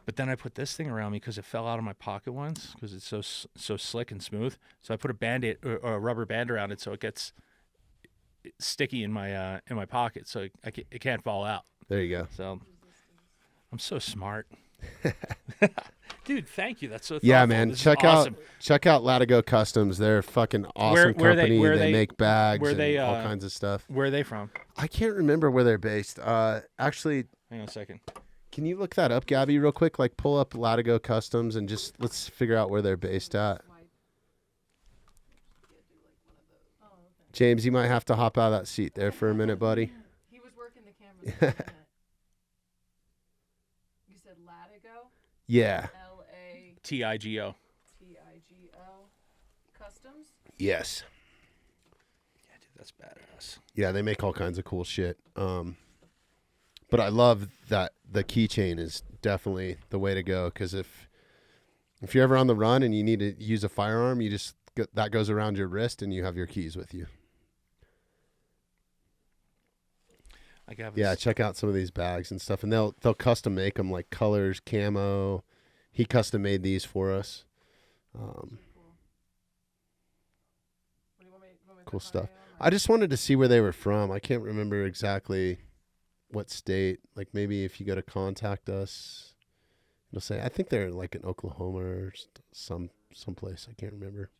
But then I put this thing around me because it fell out of my pocket once because it's so slick and smooth. So I put a Band-Aid or a rubber band around it so it gets sticky in my pocket so it can't fall out. There you go. So I'm so smart. Dude, thank you. That's so Yeah, thoughtful. man. This is Check awesome. out Latigo Customs. They're a fucking awesome Where company. where they they- make bags where and they, all kinds of stuff. Where are they from? I can't remember where they're based. Actually, Hang on a second. can you look that up, Gabby, real quick? Like, pull up Latigo Customs and just let's figure out where they're based at. James, you might have to hop out of that seat there for a minute, buddy. He was working the camera. You said Latigo, Yeah. TIGO. LATIGO Customs. Yes. Yeah, dude, that's badass. Yeah, they make all kinds of cool shit. But I love that the keychain is definitely the way to go because if you're ever on the run and you need to use a firearm, you just that goes around your wrist and you have your keys with you. I got Yeah, check out some of these bags and stuff, and they'll custom make them like colors, camo. He custom made these for us. Cool stuff. I just wanted to see where they were from. I can't remember exactly what state. Like maybe if you go to contact us, it'll say I think they're like in Oklahoma or someplace. I can't remember.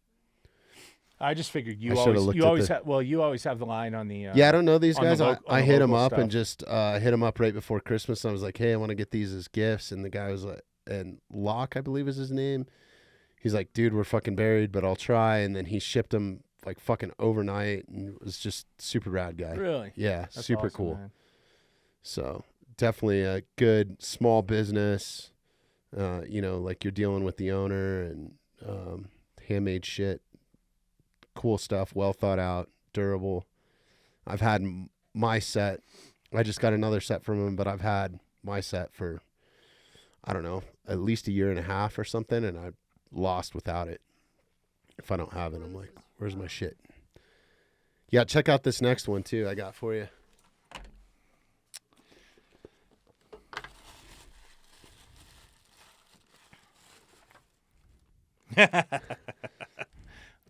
I just figured I should've looked at you always have the line on the. Yeah, I don't know these on the guys. on I the hit them local up and stuff. just hit them up right before Christmas. And I was like, hey, I want to get these as gifts. And the guy was like, and Locke, I believe is his name. He's like, dude, we're fucking buried, but I'll try. And then he shipped them like fucking overnight and was just super rad guy. Really? Yeah, That's super awesome, cool. man. So definitely a good small business. Like you're dealing with the owner and handmade shit. Cool stuff, well thought out, durable. I've had my set. I just got another set from him, but I've had my set for, I don't know, at least a year and a half or something, and I lost without it. If I don't have it, I'm like, where's my shit? Yeah, check out this next one too I got for you.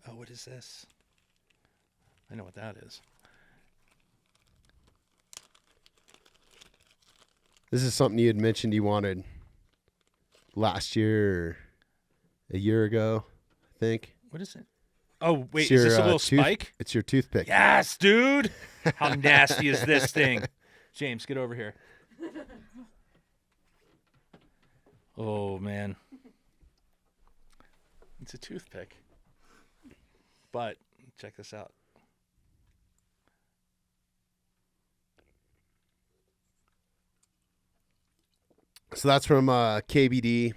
Oh, what is this? I know what that is. This is something you had mentioned you wanted last year or a year ago, I think. What is it? Oh, wait, It's is this your, a little tooth- spike? It's your toothpick. Yes, dude. How nasty is this thing? James, get over here. Oh, man. It's a toothpick. But check this out. So that's from KBD.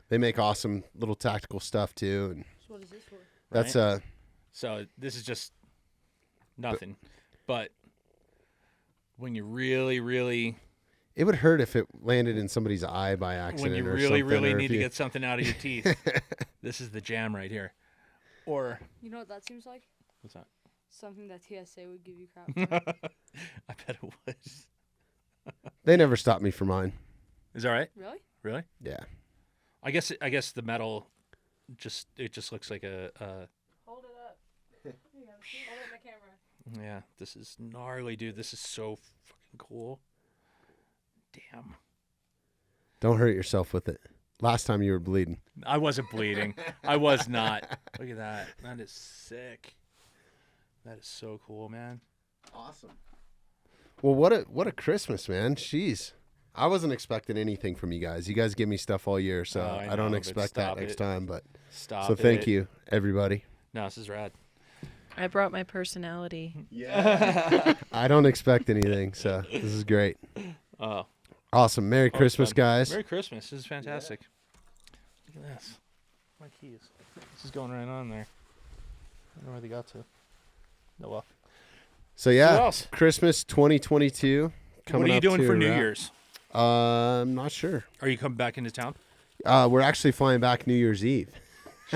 They make awesome little tactical stuff too, and So what is this for? that's Right. So this is just nothing. But when you really, really, it would hurt if it landed in somebody's eye by accident. when you or really, something, really or if need to you- get something out of your teeth, this is the jam right here. Or You know what that seems like? what's that? Something that TSA would give you crap. I bet it was. They never stopped me for mine. Is that right? Really? Really? Yeah. I guess the metal just looks like a Hold it up. Here you go. Hold it in the camera. yeah, this is gnarly, dude. This is so fucking cool. Damn. Don't hurt yourself with it. Last time you were bleeding. I wasn't bleeding. I was not. Look at that. That is sick. That is so cool, man. Awesome. Well, what a Christmas, man. Jeez. I wasn't expecting anything from you guys. You guys give me stuff all year, so Oh, I I don't know, but expect that stop next it. time. But Stop. so thank it. you, everybody. No, this is rad. I brought my personality. Yeah. I don't expect anything, so this is great. Oh, Awesome. Merry Christmas, fun. guys. Merry Christmas. This is fantastic. Look at this. My keys. This is going right on there. I don't know where they got to. Oh well. So What yeah, else? Christmas 2022 coming What are you up doing to for a New wrap. Year's? I'm not sure. Are you coming back into town? We're actually flying back New Year's Eve.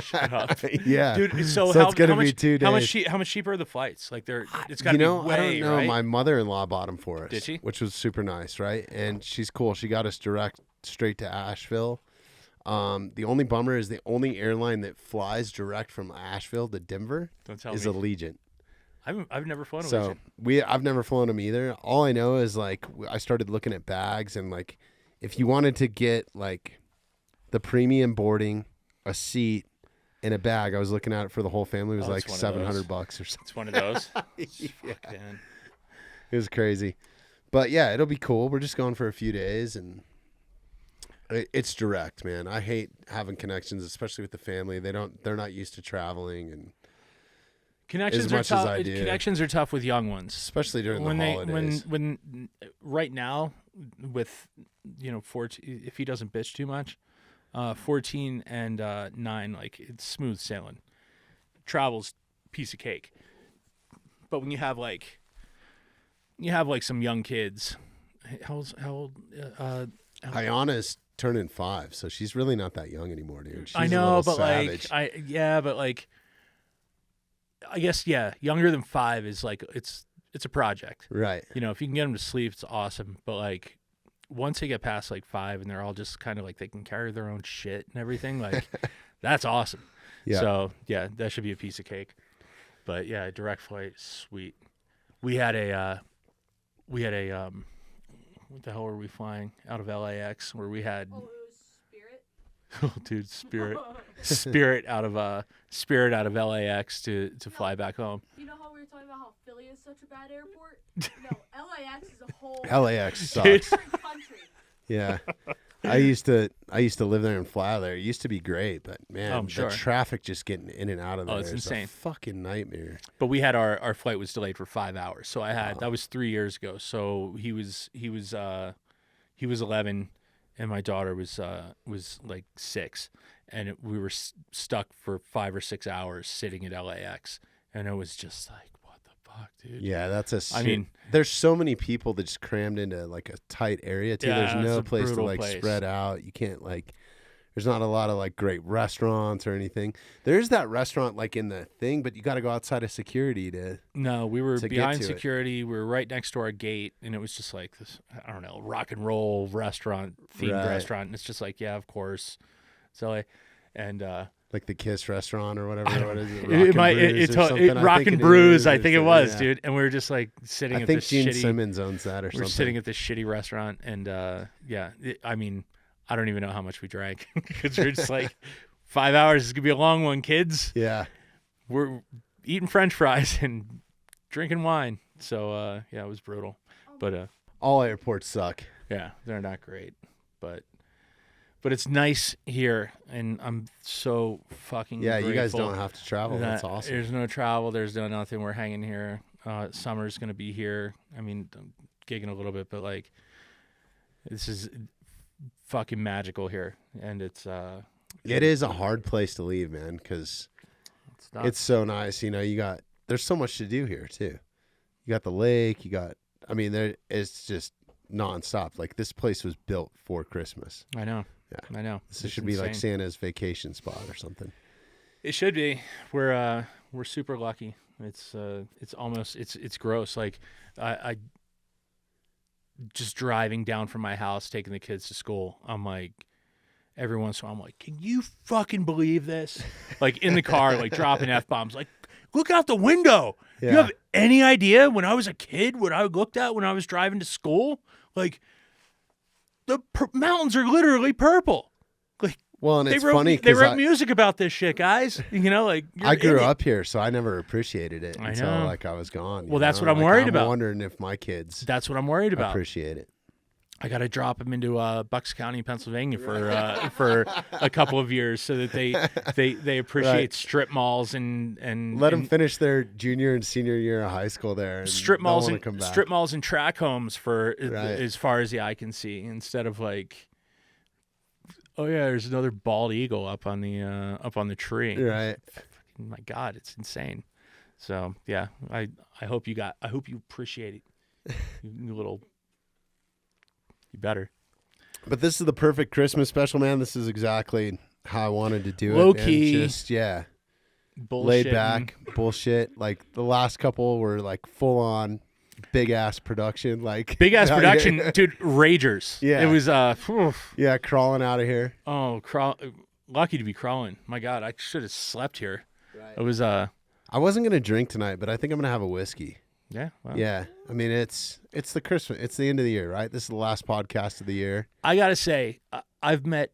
Shut up. Yeah, Dude, so, So how, it's gonna how be much, 2 How much, days. how much cheaper are the flights? Like it's got to you know, be way, I don't know. right? My mother-in-law bought them for us. Did she? Which was super nice, right? And she's cool. She got us straight to Asheville. The only bummer is the only airline that flies direct from Asheville to Denver Don't tell is me. Allegiant. I've never flown a So I've never flown them either. All I know is like I started looking at bags and like if you wanted to get like the premium boarding, a seat, and a bag. I was looking at it for the whole family. It was Oh, like it's one of those. $700 or something. It's one of those. Yeah. Man. It was crazy. But yeah, it'll be cool. We're just going for a few days, and it's direct, man. I hate having connections, especially with the family. They're not used to traveling, and Connections As are much as tough. I do. Connections are tough with young ones. especially during when the they holidays. when right now with 14, if he doesn't bitch too much, 14 and 9, like it's smooth sailing. Travel's piece of cake. But when you have some young kids, how old Ayana's turning 5, so she's really not that young anymore, dude. She's I a know, little but savage. I guess younger than 5 is like it's a project. Right. You know, if you can get them to sleep, it's awesome. But like once they get past like 5 and they're all just kind of like they can carry their own shit and everything, like that's awesome. Yeah. So yeah, that should be a piece of cake. But yeah, direct flight, sweet. We had a what the hell were we flying out of LAX where we had Oh, it was Spirit. oh dude, Spirit out of LAX to fly back home. You know how we were talking about how Philly is such a bad airport? No, LAX is a whole LAX sucks. different country. Yeah. I used to live there and fly there. It used to be great, but man, Oh, I'm the sure. traffic just getting in and out of there Oh, it's is insane. a fucking nightmare. But we had our flight was delayed for 5 hours. So that was 3 years ago. So he was 11 and my daughter was like 6, and we were stuck for 5 or 6 hours sitting at LAX, and it was just like, what the fuck, dude? Yeah, that's I mean, there's so many people that just crammed into like a tight area too. Yeah, There's it's no a place to brutal like place. spread out. You can't like there's not a lot of like great restaurants or anything. There's that restaurant like in the thing, but you got to go outside of security to no, we were to get behind to it. security. We were right next to our gate, and it was just like this, I don't know, rock and roll restaurant, themed Right. restaurant. And it's just like, yeah, of course. So I, and like the Kiss restaurant or whatever. What is it? it might Brews or something? I Rock think and it Brews, is, I or think it something, was, yeah. dude. And we were just like sitting I at think this Gene shitty. Simmons owns that or We something. were sitting at this shitty restaurant, and I mean, I don't even know how much we drank because we're just like 5 hours is gonna be a long one, kids. Yeah. We're eating French fries and drinking wine, so yeah, it was brutal. But All airports suck. yeah, they're not great, but it's nice here, and I'm so fucking Yeah, you guys grateful don't have to travel. That's that awesome. There's no travel. There's no nothing. We're hanging here. Summer's gonna be here. I mean, I'm gigging a little bit, but like, this is fucking magical here, and it's It is a hard place to leave, man, because not, it's so nice. You know, there's so much to do here too. You got the lake. It's just nonstop. Like this place was built for Christmas. I know. Yeah. I know. This It's should be like insane. Santa's vacation spot or something. It should be. We're super lucky. It's almost it's gross. Like I just driving down from my house, taking the kids to school. I'm like, every once in a while, I'm like, can you fucking believe this? Like in the car, like dropping F-bombs. Like, look out the window. Yeah. You have any idea when I was a kid what I looked at when I was driving to school? Like, the mountains are literally purple. Like, Well, and they it's wrote, funny they because wrote music about this shit, guys. You know, like I you're in grew it. up here, so I never appreciated it I until know. like I was gone. you Well, that's know? what I'm Like, worried about. I'm wondering if my kids That's what I'm worried about. appreciate it. I got to drop them into Bucks County, Pennsylvania for a couple of years so that they appreciate Right. strip malls and Let them and finish their junior and senior year of high school there. And strip they'll malls wanna and come back. strip malls and track homes for Right. as far as the eye can see, instead of like, oh yeah, there's another bald eagle up on the tree. Right. My God, it's insane. So yeah, I hope you appreciate it. You little, you better. But this is the perfect Christmas special, man. This is exactly how I wanted to do Low it. man. key. Just laid Bullshitting. back, bullshit. Like the last couple were like full on big ass production. Like Big ass yeah, production, yeah. dude. Ragers. Yeah. It was whew. Yeah, crawling out of here. Oh, lucky to be crawling. My God, I should have slept here. Right. It was I wasn't gonna drink tonight, but I think I'm gonna have a whiskey. yeah. Well, Yeah, I mean it's the Christmas. It's the end of the year, right? This is the last podcast of the year. I gotta say, I've met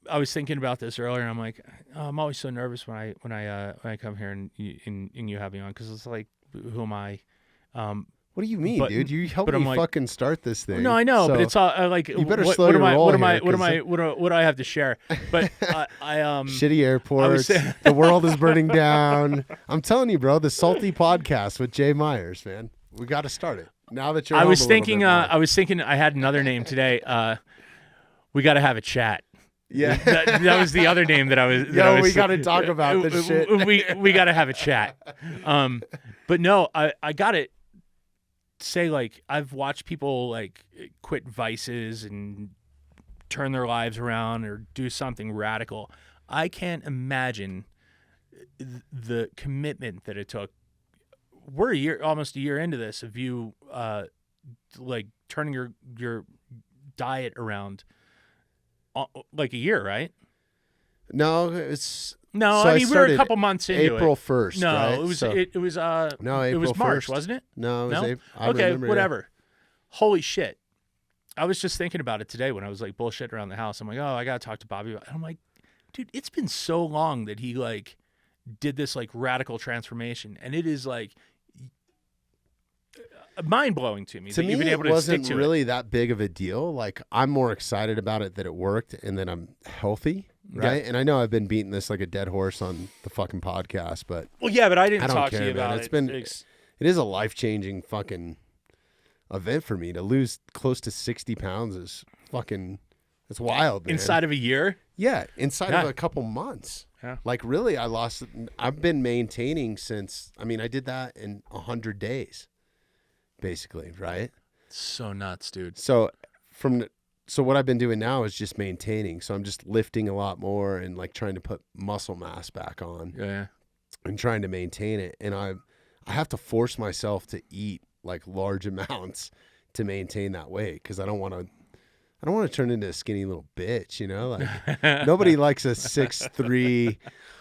I was thinking about this earlier. And I'm like, I'm always so nervous when I come here and you have me on, because it's like, who am I? What do you mean, But- dude? You helped but me I'm like- fucking start this thing. No, I know, but so it's all like, you better what, slow what your am I? roll What am I? here, What do I have to share? But I shitty airports. saying- The world is burning down. I'm telling you, bro. The Salty Podcast with Jay Myers, man. We got to start it now that you're. I home was a little thinking. bit more. I was thinking. I had another name today. We got to have a chat. Yeah. That was the other name that I was. Yo, we gotta talk about this shit. We got to have a chat. But no, I got to say, like, I've watched people like quit vices and turn their lives around or do something radical. I can't imagine the commitment that it took. We're almost a year into this of you like turning your diet around, like a year, right? No, it's No, So I I mean we were a started couple months into April it. 1st. No, right? it was So- it was no, it April was March, 1st. wasn't it? No, it was No? April. I Okay, remember, yeah. whatever. Holy shit. I was just thinking about it today when I was like bullshitting around the house. I'm like, oh, I gotta talk to Bobby about it. And I'm like, dude, it's been so long that he like did this like radical transformation, and it is like mind blowing to me To that me, you've been able it to stick wasn't to really that big of a deal. Like, I'm more excited about it that it worked and that I'm healthy, Yeah. right? And I know I've been beating this like a dead horse on the fucking podcast, but it. Well, yeah, but I didn't I don't talk care, to you man. about It's it. been- It's- it is a life-changing fucking event for me. To lose close to 60 pounds is fucking, it's wild, man. inside of a year. Yeah, inside of Yeah. a couple months. Yeah. Like, really, I've been maintaining since, I mean, I did that in 100 days, basically, right? So nuts, dude. So so what I've been doing now is just maintaining. So I'm just lifting a lot more and like trying to put muscle mass back on Yeah. and trying to maintain it. And I have to force myself to eat like large amounts to maintain that weight, because I don't want to turn into a skinny little bitch, you know? Like, nobody likes a 6'3",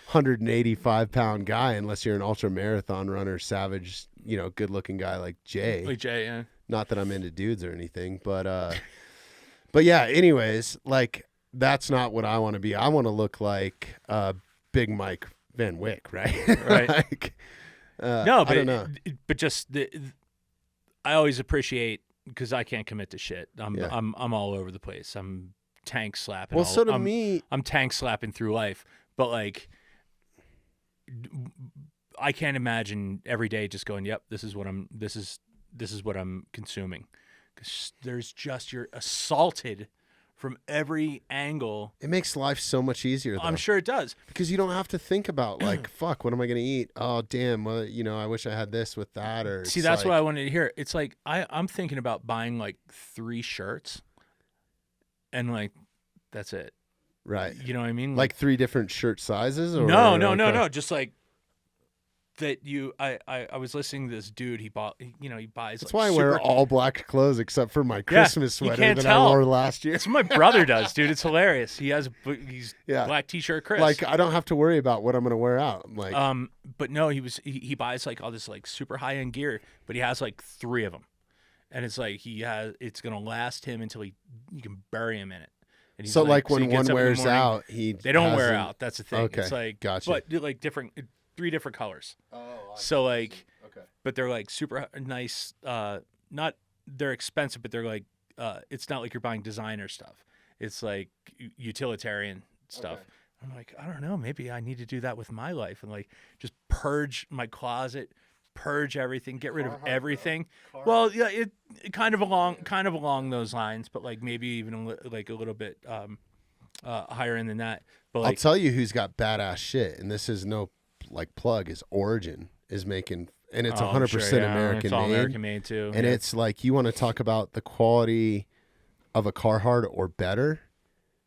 185-pound guy unless you're an ultra marathon runner, savage, you know, good looking guy like Jay. Like Jay, yeah. Not that I'm into dudes or anything, but yeah, anyways, like, that's not what I want to be. I want to look like Big Mike Van Wyck, right? Right. Like, No, but I don't know. but just I always appreciate, because I can't commit to shit. I'm Yeah. I'm all over the place. I'm tank slapping. Well, so to I'm, me, I'm tank slapping through life, but like I can't imagine every day just going, "Yep, this is what I'm consuming," because there's just, you're assaulted from every angle. it makes life so much easier, though. I'm sure it does. Because you don't have to think about, like, fuck, what am I going to eat? Oh, damn, well, you know, I wish I had this with that. Or See, it's that's like, what I wanted to hear. It's like I'm thinking about buying like 3 shirts, and like that's it. right. You know what I mean? Like 3 different shirt sizes? Or No. Just like that. I was listening to this dude. He buys. That's like why I super, wear all black clothes except for my Christmas you sweater can't that tell. I wore last year. That's what my brother does, dude. It's hilarious. He's Yeah. black t-shirt Chris. Like, I don't have to worry about what I'm going to wear out. I'm like, But no, he buys like all this like super high end gear, but he has like 3 of them, and it's like it's gonna last him until you can bury him in it. And he's so, like, he when gets one up in the wears morning- out, they don't wear hasn't- out. That's the thing. Okay, It's like gotcha. but like 3 different colors. Oh, So like, okay. but they're like super nice. Not they're expensive, but they're like it's not like you're buying designer stuff. It's like utilitarian stuff. Okay. I'm like, I don't know, maybe I need to do that with my life and like just purge my closet, purge everything, get rid of everything. Well, yeah, it kind of along those lines, but like maybe even like a little bit higher end than that. But I'll like, tell you who's got badass shit, and this is no like plug. Is Origin is making, and it's oh, I'm 100% sure, yeah, American it's all made. American made too. And yeah. it's like, you want to talk about the quality of a Carhartt or better.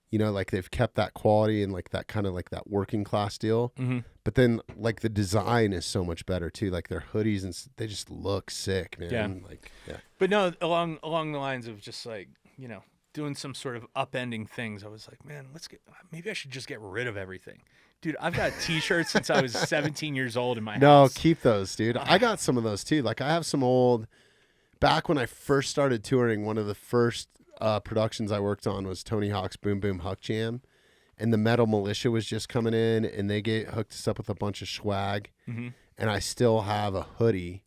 You know, like, they've kept that quality and like that kind of like that working class deal. Mhm. But then like the design is so much better too. Like, their hoodies and they just look sick, man. Yeah. Like, yeah. But no, along the lines of just like, doing some sort of upending things, I was like, man, maybe I should just get rid of everything. Dude, I've got t-shirts since I was 17 years old in my No, house. keep those, dude. I got some of those too. Like, I have some old, back when I first started touring, one of the first productions I worked on was Tony Hawk's Boom Boom Huck Jam. and the Metal Militia was just coming in, and they hooked us up with a bunch of swag. Mm-hmm. And I still have a hoodie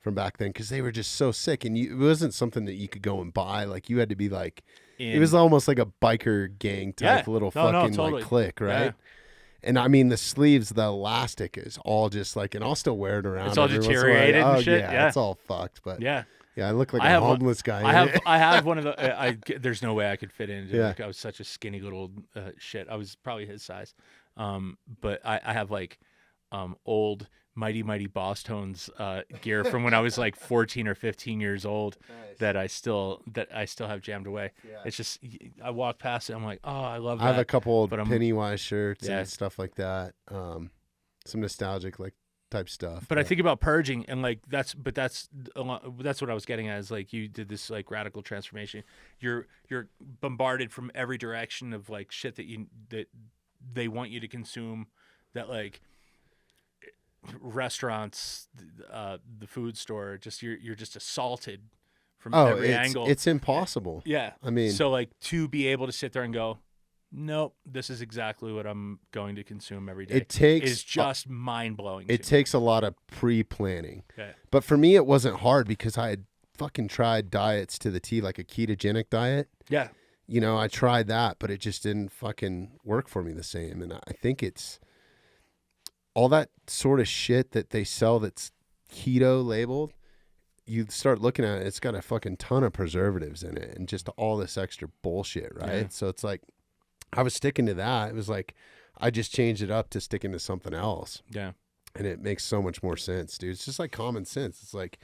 from back then because they were just so sick. And it wasn't something that you could go and buy. Like, you had to be like, it was almost like a biker gang type little fucking totally. like clique, right? Yeah. And I mean, the sleeves, the elastic is all just like, and I'll still wear it around. It's all every once in a while. deteriorated and Oh, shit, Yeah, yeah. it's all fucked. But Yeah. I look like I a have homeless guy. I have one of the. There's no way I could fit into. Yeah. Like, I was such a skinny little shit. I was probably his size. But I have like old Mighty Boss Tones gear from when I was like 14 or 15 years old. Nice. that I still have jammed away. Yeah. It's just I walk past it, I'm like, oh, I love that. I have a couple old but I'm- Pennywise shirts Yeah. and stuff like that. Some nostalgic like type stuff. But I think about purging, and like that's what I was getting at. Is like you did this like radical transformation. You're bombarded from every direction of like shit that they want you to consume. That like restaurants, the food store, just you're just assaulted from every angle. It's impossible. Yeah, I mean, so like to be able to sit there and go, nope, this is exactly what I'm going to consume every day. it takes is just mind blowing. it takes a lot of pre-planning. Okay. But for me, it wasn't hard because I had fucking tried diets to the T, like a ketogenic diet. Yeah. You know, I tried that, but it just didn't fucking work for me the same. And I think it's all that sort of shit that they sell that's keto labeled. You start looking at it, it's got a fucking ton of preservatives in it and just all this extra bullshit, right? Yeah. So it's like, I was sticking to that. It was like, I just changed it up to sticking to something else. Yeah. And it makes so much more sense, dude. It's just like common sense. It's like,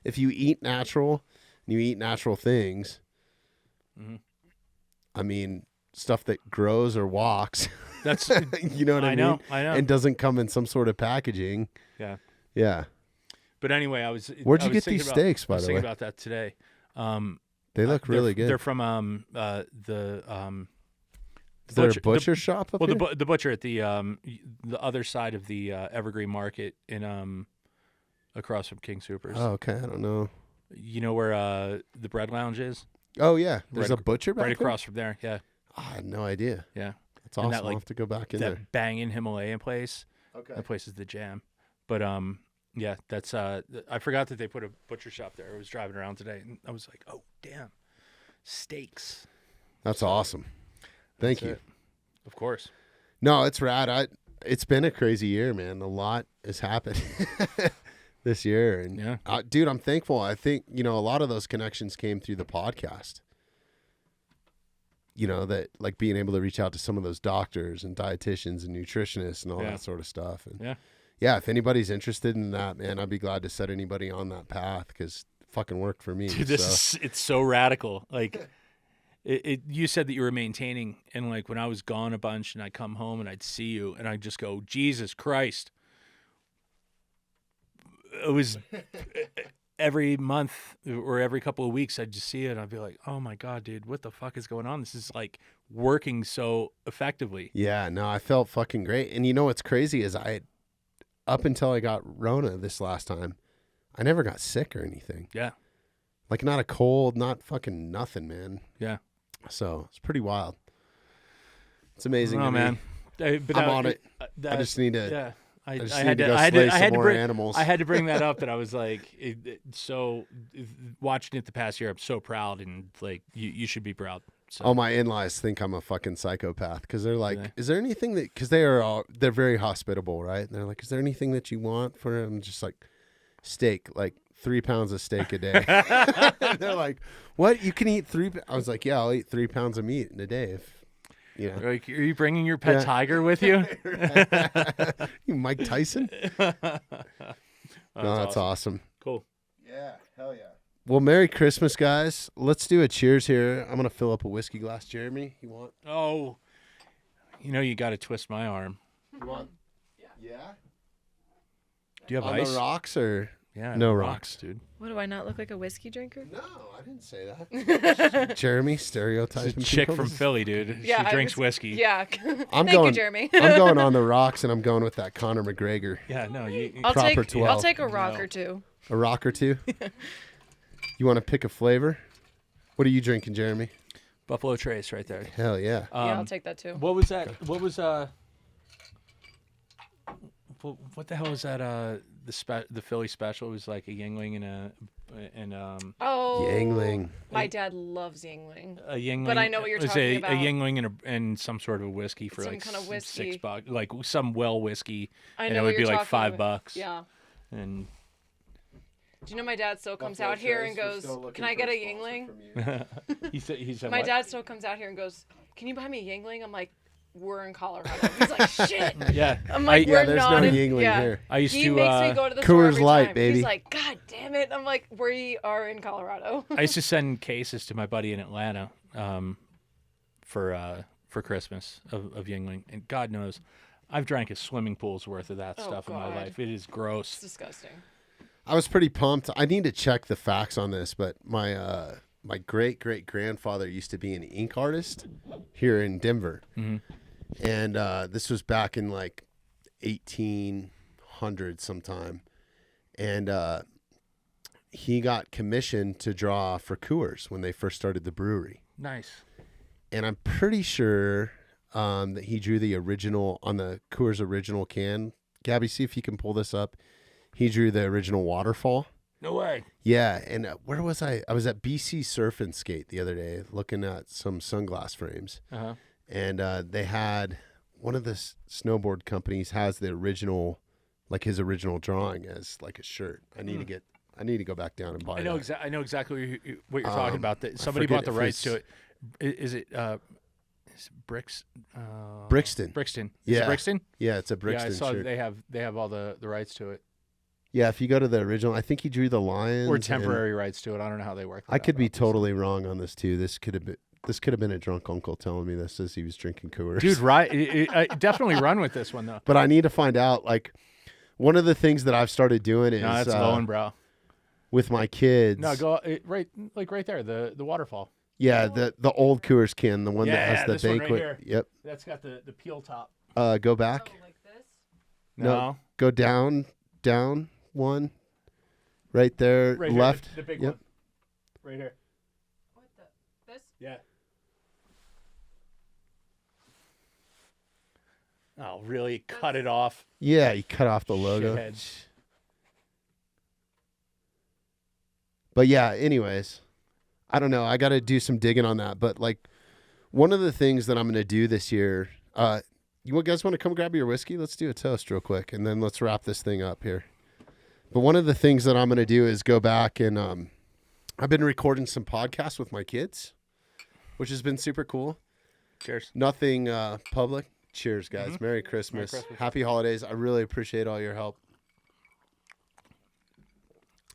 if you eat natural and you eat natural things, Mm-hmm. I mean, stuff that grows or walks, That's you know what I mean? I know. And doesn't come in some sort of packaging. Yeah. Yeah. But anyway, Where'd you I was get thinking these about- steaks, by I was the thinking way? about that today. They look really good. They're from Is there a butcher shop up Well, here? the butcher at the other side of the Evergreen Market in across from King Supers. Oh, okay. I don't know. You know where the Bread Lounge is? Oh, yeah. There's Right a butcher back right there? across from there. Yeah. Oh, I had no idea. Yeah. That's And awesome. that, I'll like, have to go back in That there. banging Himalayan place. Okay. That place is the jam. But yeah, that's I forgot that they put a butcher shop there. I was driving around today and I was like, oh damn, steaks. That's awesome. Thank That's you. it. Of course. No, it's rad. It's been a crazy year, man. A lot has happened this year. And Yeah. dude, I'm thankful. I think, a lot of those connections came through the podcast. That like being able to reach out to some of those doctors and dietitians and nutritionists and all Yeah. that sort of stuff. And Yeah. if anybody's interested in that, man, I'd be glad to set anybody on that path because it fucking worked for me. Dude, so. it's so radical. Like you said that you were maintaining, and like when I was gone a bunch and I'd come home and I'd see you and I'd just go, Jesus Christ. It was every month or every couple of weeks I'd just see it and I'd be like, oh my God, dude, what the fuck is going on? This is like working so effectively. Yeah, no, I felt fucking great. And what's crazy is up until I got Rona this last time, I never got sick or anything. Yeah. Like not a cold, not fucking nothing, man. Yeah. So it's pretty wild. It's amazing. Oh to man. me. But I'm on it. I that- just need to. yeah. I just had need to to. go I had slay to. I some had to more bring. animals. I had to bring that up. That I was like, so watching it the past year, I'm so proud, and like you should be proud. So Oh, my in-laws think I'm a fucking psychopath because they're like, Really? "Is there anything that?" Because they're very hospitable, right? And they're like, "Is there anything that you want for him?" I'm just like, steak, like 3 pounds of steak a day. They're like, "What? You can eat 3?" I was like, "Yeah, I'll eat 3 pounds of meat in a day if." like, are you bringing your pet Yeah. tiger with you? You Mike Tyson? No, that's awesome. Cool. Yeah, hell yeah. Well, Merry Christmas, guys. Let's do a cheers here. I'm gonna fill up a whiskey glass. Jeremy, you want? Oh, you got to twist my arm. You want? Yeah. Do you have On ice? the rocks or? Yeah. No rocks, rocks. dude. What, do I not look like a whiskey drinker? No, I didn't say that. Jeremy stereotyping It's a chick people. from This is- Philly, dude. Yeah, she I drinks was- whiskey. Yeah. I'm Thank going, you, Jeremy. I'm going on the rocks, and I'm going with that Conor McGregor. Yeah. No. You. I'll proper take 12. I'll take a rock No. or two. A rock or two. You want to pick a flavor? What are you drinking, Jeremy? Buffalo Trace right there. Hell yeah. Yeah, I'll take that too. What was that? What was what the hell was that? The Philly special was like a Yingling and Oh, Yangling. my dad loves Yingling. a Yingling. But I know what you're it was talking a about. Yingling and some sort of whiskey for Some like kind of whiskey. $6, like some well whiskey, I and know it what would be you're like talking $5. Yeah. And Do you know my dad still comes out here and goes, "Can I get a Yingling?" he said My what? dad still comes out here and goes, "Can you buy me a Yingling?" I'm like, "We're in Colorado." He's like, "Shit." Yeah. I'm like, Yeah, "We're there's not no in Yingling yeah. here. I used He to makes me go to the store Coors every Light, time. baby. He's like, "God damn it!" I'm like, "We are in Colorado." I used to send cases to my buddy in Atlanta for Christmas of Yingling, and God knows, I've drank a swimming pool's worth of that Oh, stuff in my God. life. It is It's gross. disgusting. I was pretty pumped. I need to check the facts on this, but my my great grandfather used to be an ink artist here in Denver, and this was back in like 1800 sometime, and he got commissioned to draw for Coors when they first started the brewery, Nice. and I'm pretty sure that he drew the original on the Coors original can. Gabby, see if you can pull this up. He drew the original waterfall. No way. Yeah, and where was I? I was at BC Surf and Skate the other day looking at some sunglass frames. Uh-huh. And they had one of the snowboard companies has the original, like his original drawing as like a shirt. I need to go back down and buy I know that. I know exactly what you're talking about. That somebody forget bought the if rights it's- to it. Is it Brixton? Brixton. Brixton. Yeah. Is it Brixton? Yeah, it's a Yeah, I Brixton saw shirt. they have all the rights to it, Yeah, if you go to the original, I think he drew the lions. or and- temporary rights to it. I don't know how they work. I that could out, be obviously. totally wrong on this too. This could have been a drunk uncle telling me this as he was drinking Coors. Dude, right? I definitely run with this one though. But I need to find out. Like, one of the things that I've started doing is No, that's Lowenbrow. with my kids. No, go right there, the waterfall. Yeah, the old Coors can, the one that Yeah, has the this one right banquet. here. Yep. That's got the peel top. Go back. Oh, like this? No. Go down one. Right there, right left. here, the big Yep. one, right here. What the? This? Yeah. Oh, really? Cut it off. Yeah, you cut off the logo. Shithead. But yeah, anyways, I don't know. I got to do some digging on that. But like, one of the things that I'm going to do this year, you guys want to come grab your whiskey? Let's do a toast real quick, and then let's wrap this thing up here. But one of the things that I'm going to do is go back and I've been recording some podcasts with my kids, which has been super cool. Cheers. Nothing public. Cheers, guys. Merry Christmas. Christmas. Happy holidays. I really appreciate all your help.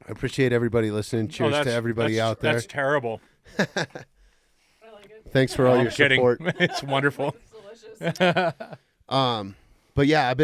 I appreciate everybody listening. Cheers to everybody out there. That's terrible. I like it. Thanks for all I'm your kidding. support. It's wonderful. It's delicious. But yeah,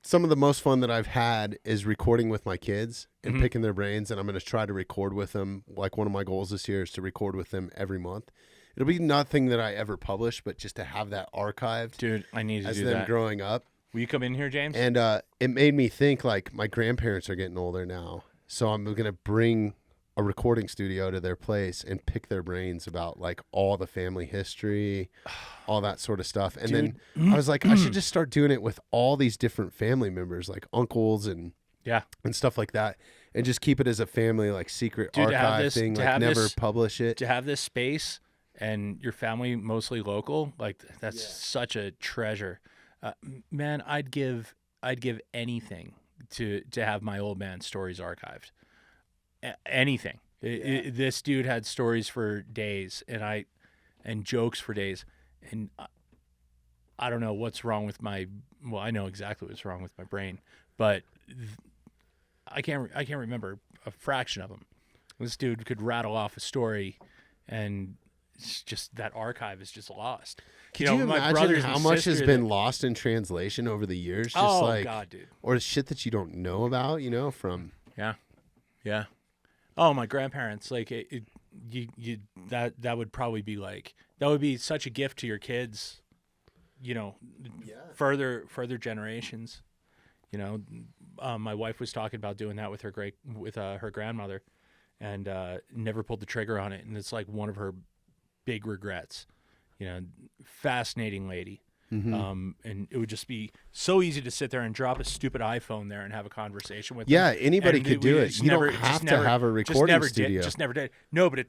some of the most fun that I've had is recording with my kids and picking their brains, and I'm going to try to record with them. Like, one of my goals this year is to record with them every month. It'll be nothing that I ever publish, but just to have that archived Dude, I need to as do them that. growing up. Will you come in here, James? And it made me think, like, my grandparents are getting older now, so I'm going to bring a recording studio to their place and pick their brains about, like, all the family history, all that sort of stuff. And then I was like, I should just start doing it with all these different family members, like uncles and Yeah. and stuff like that, and just keep it as a family, like, secret Dude, to have archive this- thing, to like, have never this- publish it. To have this space and your family mostly local, like that's such a treasure. Man, I'd give anything to have my old man's stories archived. Anything. This dude had stories for days, and jokes for days, and I don't know what's wrong with my. Well, I know exactly what's wrong with my brain, but I can't remember a fraction of them. This dude could rattle off a story, and it's just that archive is just lost. Can you my imagine brothers how and much has sisters been that- lost in translation over the years? Just Oh like, God, dude. or shit that you don't know about, from. Yeah. Oh, my grandparents, like that would probably be like, that would be such a gift to your kids, further generations. My wife was talking about doing that with her grandmother, and never pulled the trigger on it. And it's like one of her big regrets. Fascinating lady. Mm-hmm. And it would just be so easy to sit there and drop a stupid iPhone there and have a conversation with Yeah, them. anybody And could do it. just You never- don't just have to never- have a just recording never studio. just never did. No, but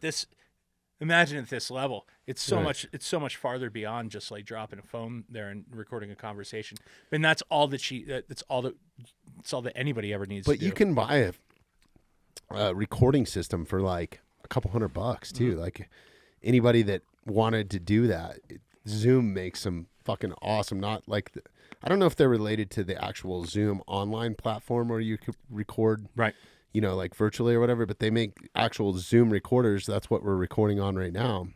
imagine at this level, it's so Right. much. It's so much farther beyond just like dropping a phone there and recording a conversation. And that's all that That's all that anybody ever needs. But to do. you can buy a recording system for like a couple $100 too. Mm-hmm. Like anybody that wanted to do that, Zoom makes them fucking awesome. Not like I don't know if they're related to the actual Zoom online platform where you could record, Right. Like virtually or whatever. But they make actual Zoom recorders. That's what we're recording on right now.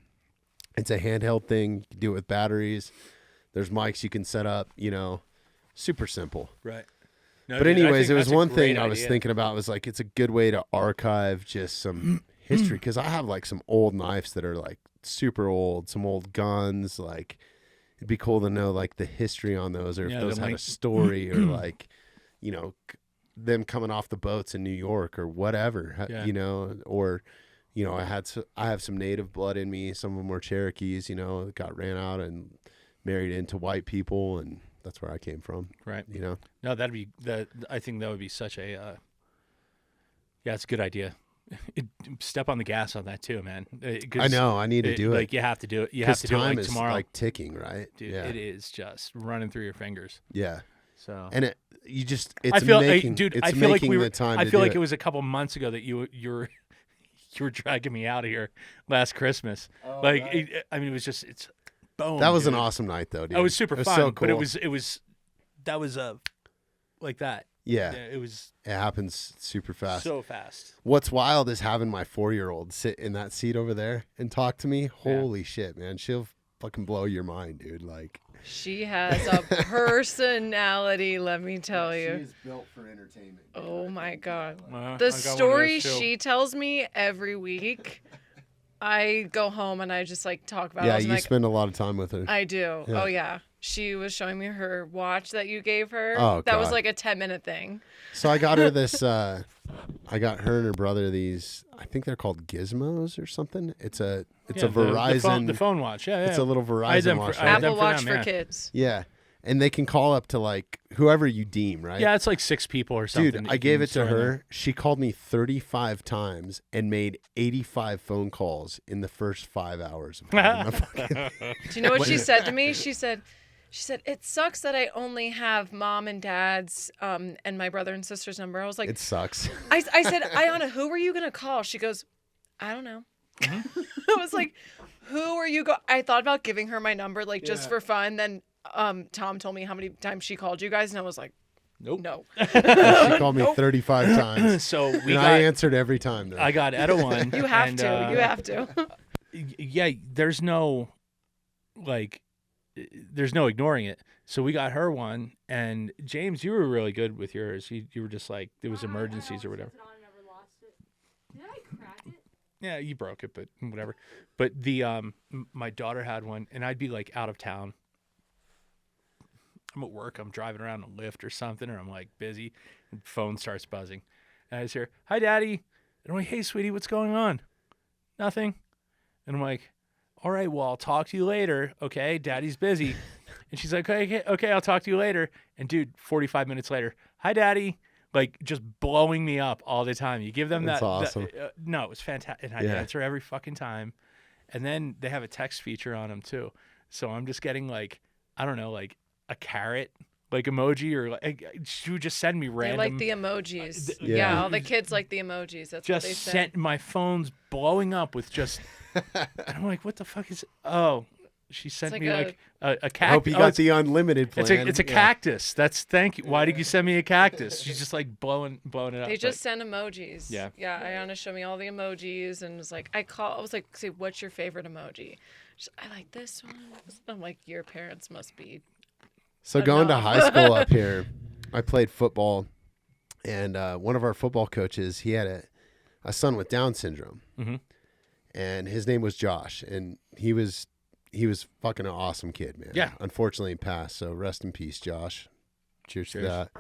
It's a handheld thing. You can do it with batteries. There's mics you can set up. Super simple. Right. No, But dude, I anyways, think it was that's a one thing great I was idea. thinking about was like it's a good way to archive just some history because I have like some old knives that are like super old, some old guns. Like it'd be cool to know like the history on those, or if Yeah, those the had a link- story, or like them coming off the boats in New York or whatever. Yeah. Or I have some native blood in me. Some of them were Cherokees. Got ran out and married into white people, and that's where I came from. Right. No, that'd be that. I think that would be such a. Yeah, it's a good idea. Step on the gas on that too, man. 'Cause I know I need to do it. Like you have to do it. You have Because to do it time like is tomorrow. like ticking, right? Dude, yeah, it is just running through your fingers. yeah. So And it's I feel, making, dude. it's I feel like making we were. the time. I to feel do like it was a couple months ago that you were you were dragging me out of here last Christmas. It was just it's boom. That was an dude. awesome night, though, dude. It was super It was fun, so but it cool. was that was like that. Yeah, It was it happens super fast. so fast. What's wild is having my 4-year-old sit in that seat over there and talk to me. Holy shit, man! She'll fucking blow your mind, dude. Like She has a personality, let me tell you. She's built for entertainment. Oh my God. I got one The of those story too. she tells me every week, I go home and I just like talk about it. Yeah, I was you like, spend a lot of time with her. I do. Yeah. Oh yeah. She was showing me her watch that you gave her. Oh, that was God. like a 10-minute thing. So I got her this. I got her and her brother these. I think they're called Gizmos or something. It's a Yeah, Verizon. the phone watch. Yeah, yeah. It's a little I had Verizon them watch. for- I had right? them Apple for Watch them, for yeah. kids. Yeah, and they can call up to like whoever you deem, right? Yeah, it's like 6 people or something. Dude, that I you gave can it to throw in there. her. She called me 35 times and made 85 phone calls in the first 5 hours of having my fucking. Do you know what she said to me? She said, it sucks that I only have mom and dad's and my brother and sister's number. I was like, It sucks. I said, Ayana, who were you going to call? She goes, I don't know. Mm-hmm. I was like, who are you I thought about giving her my number, like just for fun. Then Tom told me how many times she called you guys. And I was like, Nope. no. She called me 35 times. So we And got. I answered every time. Though. I got Etta one. You have and, to. You have to. Yeah, there's no ignoring it. So we got her one, and James, you were really good with yours. You were just like there was emergencies or whatever. I never lost it. Did I crack it? Yeah, you broke it, but whatever. But the my daughter had one, and I'd be like out of town. I'm at work. I'm driving around a Lyft or something, or I'm like busy, and phone starts buzzing, and I just hear, "Hi, Daddy," and I'm like, "Hey, sweetie, what's going on?" Nothing. And I'm like, "All right, well, I'll talk to you later. Okay, Daddy's busy." And she's like, okay, I'll talk to you later. And dude, 45 minutes later, "Hi, Daddy." Like just blowing me up all the time. You give them That's that. awesome. No, it was fantastic. And I'd Yeah. answer every fucking time. And then they have a text feature on them too. So I'm just getting like, I don't know, like a carrot like emoji, or like she would just send me They random. like the emojis. Yeah. Yeah, all the kids like the emojis. That's what just they say. sent my phone's blowing up with just. And I'm like, what the fuck is? Oh, she sent like me a- like a I cactus. hope you got the unlimited plan. It's a Yeah. cactus. That's thank you. Why did you send me a cactus? She's just like blowing it up. They just send emojis. Yeah. Yeah. Ayana showed me all the emojis and was like, I was like, say, what's your favorite emoji? She's, I like this one. I'm like, your parents must be. So going to enough. high school up here, I played football, and one of our football coaches, he had a son with Down syndrome, Mhm. and his name was Josh, and he was fucking an awesome kid, man. Yeah. Unfortunately, he passed. So rest in peace, Josh. Cheers to Cheers. that.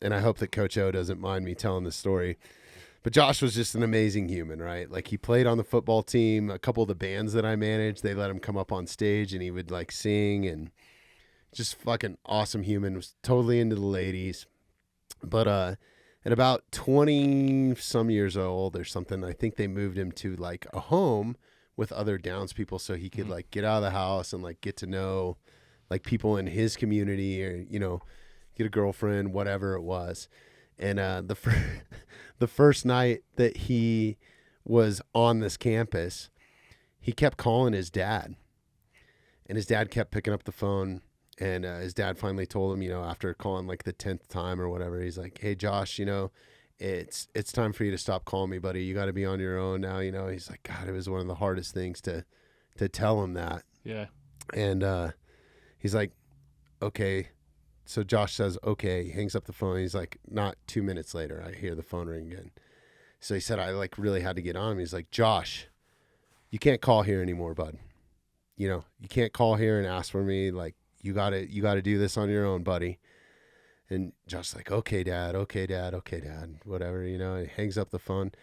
And I hope that Coach O doesn't mind me telling this story. But Josh was just an amazing human, right? Like he played on the football team. A couple of the bands that I managed, they let him come up on stage and he would like sing, and just fucking awesome human. Was totally into the ladies. But at about 20 some years old or something, I think they moved him to like a home with other Downs people so he could like get out of the house and like get to know like people in his community, or, you know, get a girlfriend, whatever it was. And the first night that he was on this campus, he kept calling his dad, and his dad kept picking up the phone. And his dad finally told him, you know, after calling like the 10th time or whatever, he's like, "Hey, Josh, you know, it's time for you to stop calling me, buddy. You got to be on your own now." You know, he's like, God, it was one of the hardest things to tell him that. Yeah. And he's like, okay. So Josh says, okay. He hangs up the phone. He's like, not 2 minutes later, I hear the phone ring again. So he said, I like really had to get on him. He's like, "Josh, you can't call here anymore, bud. You know, you can't call here and ask for me. Like, you gotta do this on your own, buddy." And Josh's like, okay, dad, whatever, you know. And he hangs up the phone.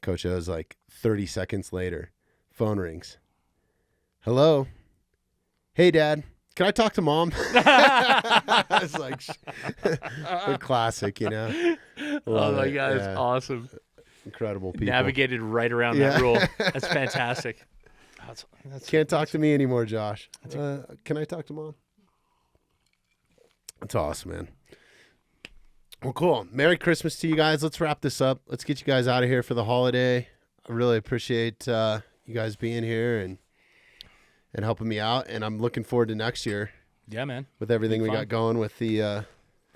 Coach O's like 30 seconds later, phone rings. "Hello? Hey, Dad, can I talk to Mom?" It's like a classic, you know. Oh my it, God, it's yeah. awesome. Incredible people. Navigated right around that rule. That's fantastic. That's Can't talk to me anymore, Josh. Can I talk to Mom? That's awesome, man. Well, cool. Merry Christmas to you guys. Let's wrap this up. Let's get you guys out of here for the holiday. I really appreciate you guys being here and helping me out. And I'm looking forward to next year Yeah, man. with everything Be we fun. got going with the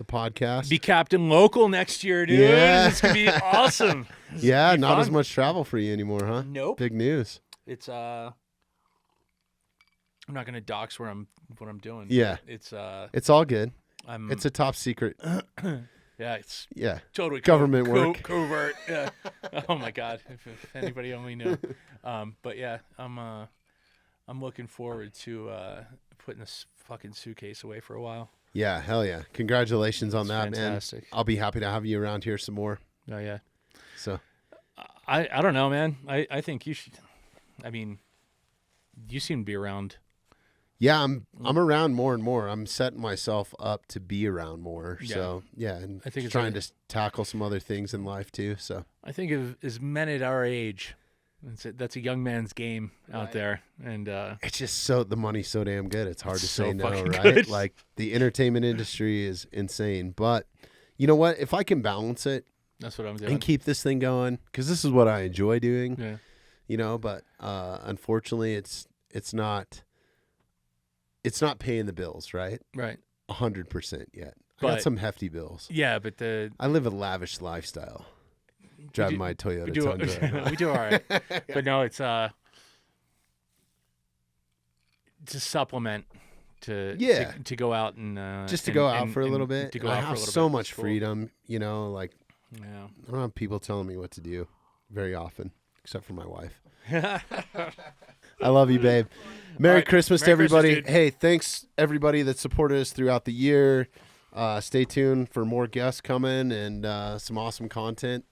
podcast. Be Captain Local next year, dude. Yeah. It's gonna be awesome. Yeah, be not fun. as much travel for you anymore, huh? Nope. Big news. It's I'm not gonna dox what I'm doing. Yeah. It's It's all good. I'm It's a top secret. yeah, it's Yeah. totally Government work. covert. Yeah. Oh my God, if anybody only knew. But yeah, I'm looking forward to putting this fucking suitcase away for a while. Yeah, hell yeah. Congratulations on that, fantastic. man. I'll be happy to have you around here some more. Oh yeah. So, I don't know, man. I think you should. I mean, you seem to be around. yeah, I'm around more and more. I'm setting myself up to be around more. Yeah. So, yeah, and I think it's trying really- to tackle some other things in life too. So, I think of as men at our age. That's a young man's game out there, and it's just the money's so damn good. It's hard to So say no, fucking right? good. Like the entertainment industry is insane. But you know what? If I can balance it that's what I'm doing. and keep this thing going, because this is what I enjoy doing, Yeah. you know, but unfortunately it's not paying the bills, right? Right. 100% yet. I But- got some hefty bills. Yeah, but I live a lavish lifestyle. Driving my Toyota we do Tundra. we do all right. But no, it's to supplement Yeah. to go out and Just to and- go out and- for a little and bit. To go I out for have a little so bit. much It's cool. freedom, you know, like Yeah. I don't have people telling me what to do very often, except for my wife. I love you, babe. Merry right. Christmas to Merry Christmas, everybody. dude. Hey, thanks everybody that supported us throughout the year. Stay tuned for more guests coming and some awesome content.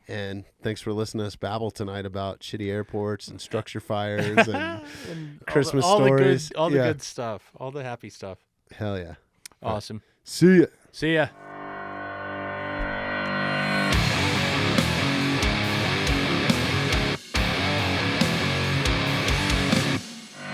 And thanks for listening to us babble tonight about shitty airports and structure fires and Christmas all stories. all the Yeah. good stuff, all the happy stuff. Hell yeah. Awesome. See ya. See ya.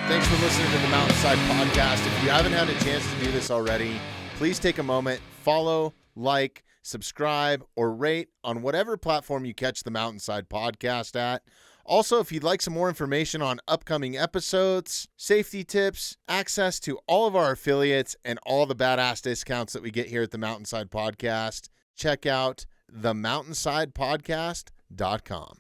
Thanks for listening to the Mountainside Podcast. If you haven't had a chance to do this already, please take a moment, follow, like, subscribe, or rate on whatever platform you catch the Mountainside Podcast at. Also, if you'd like some more information on upcoming episodes, safety tips, access to all of our affiliates, and all the badass discounts that we get here at the Mountainside Podcast, check out themountainsidepodcast.com.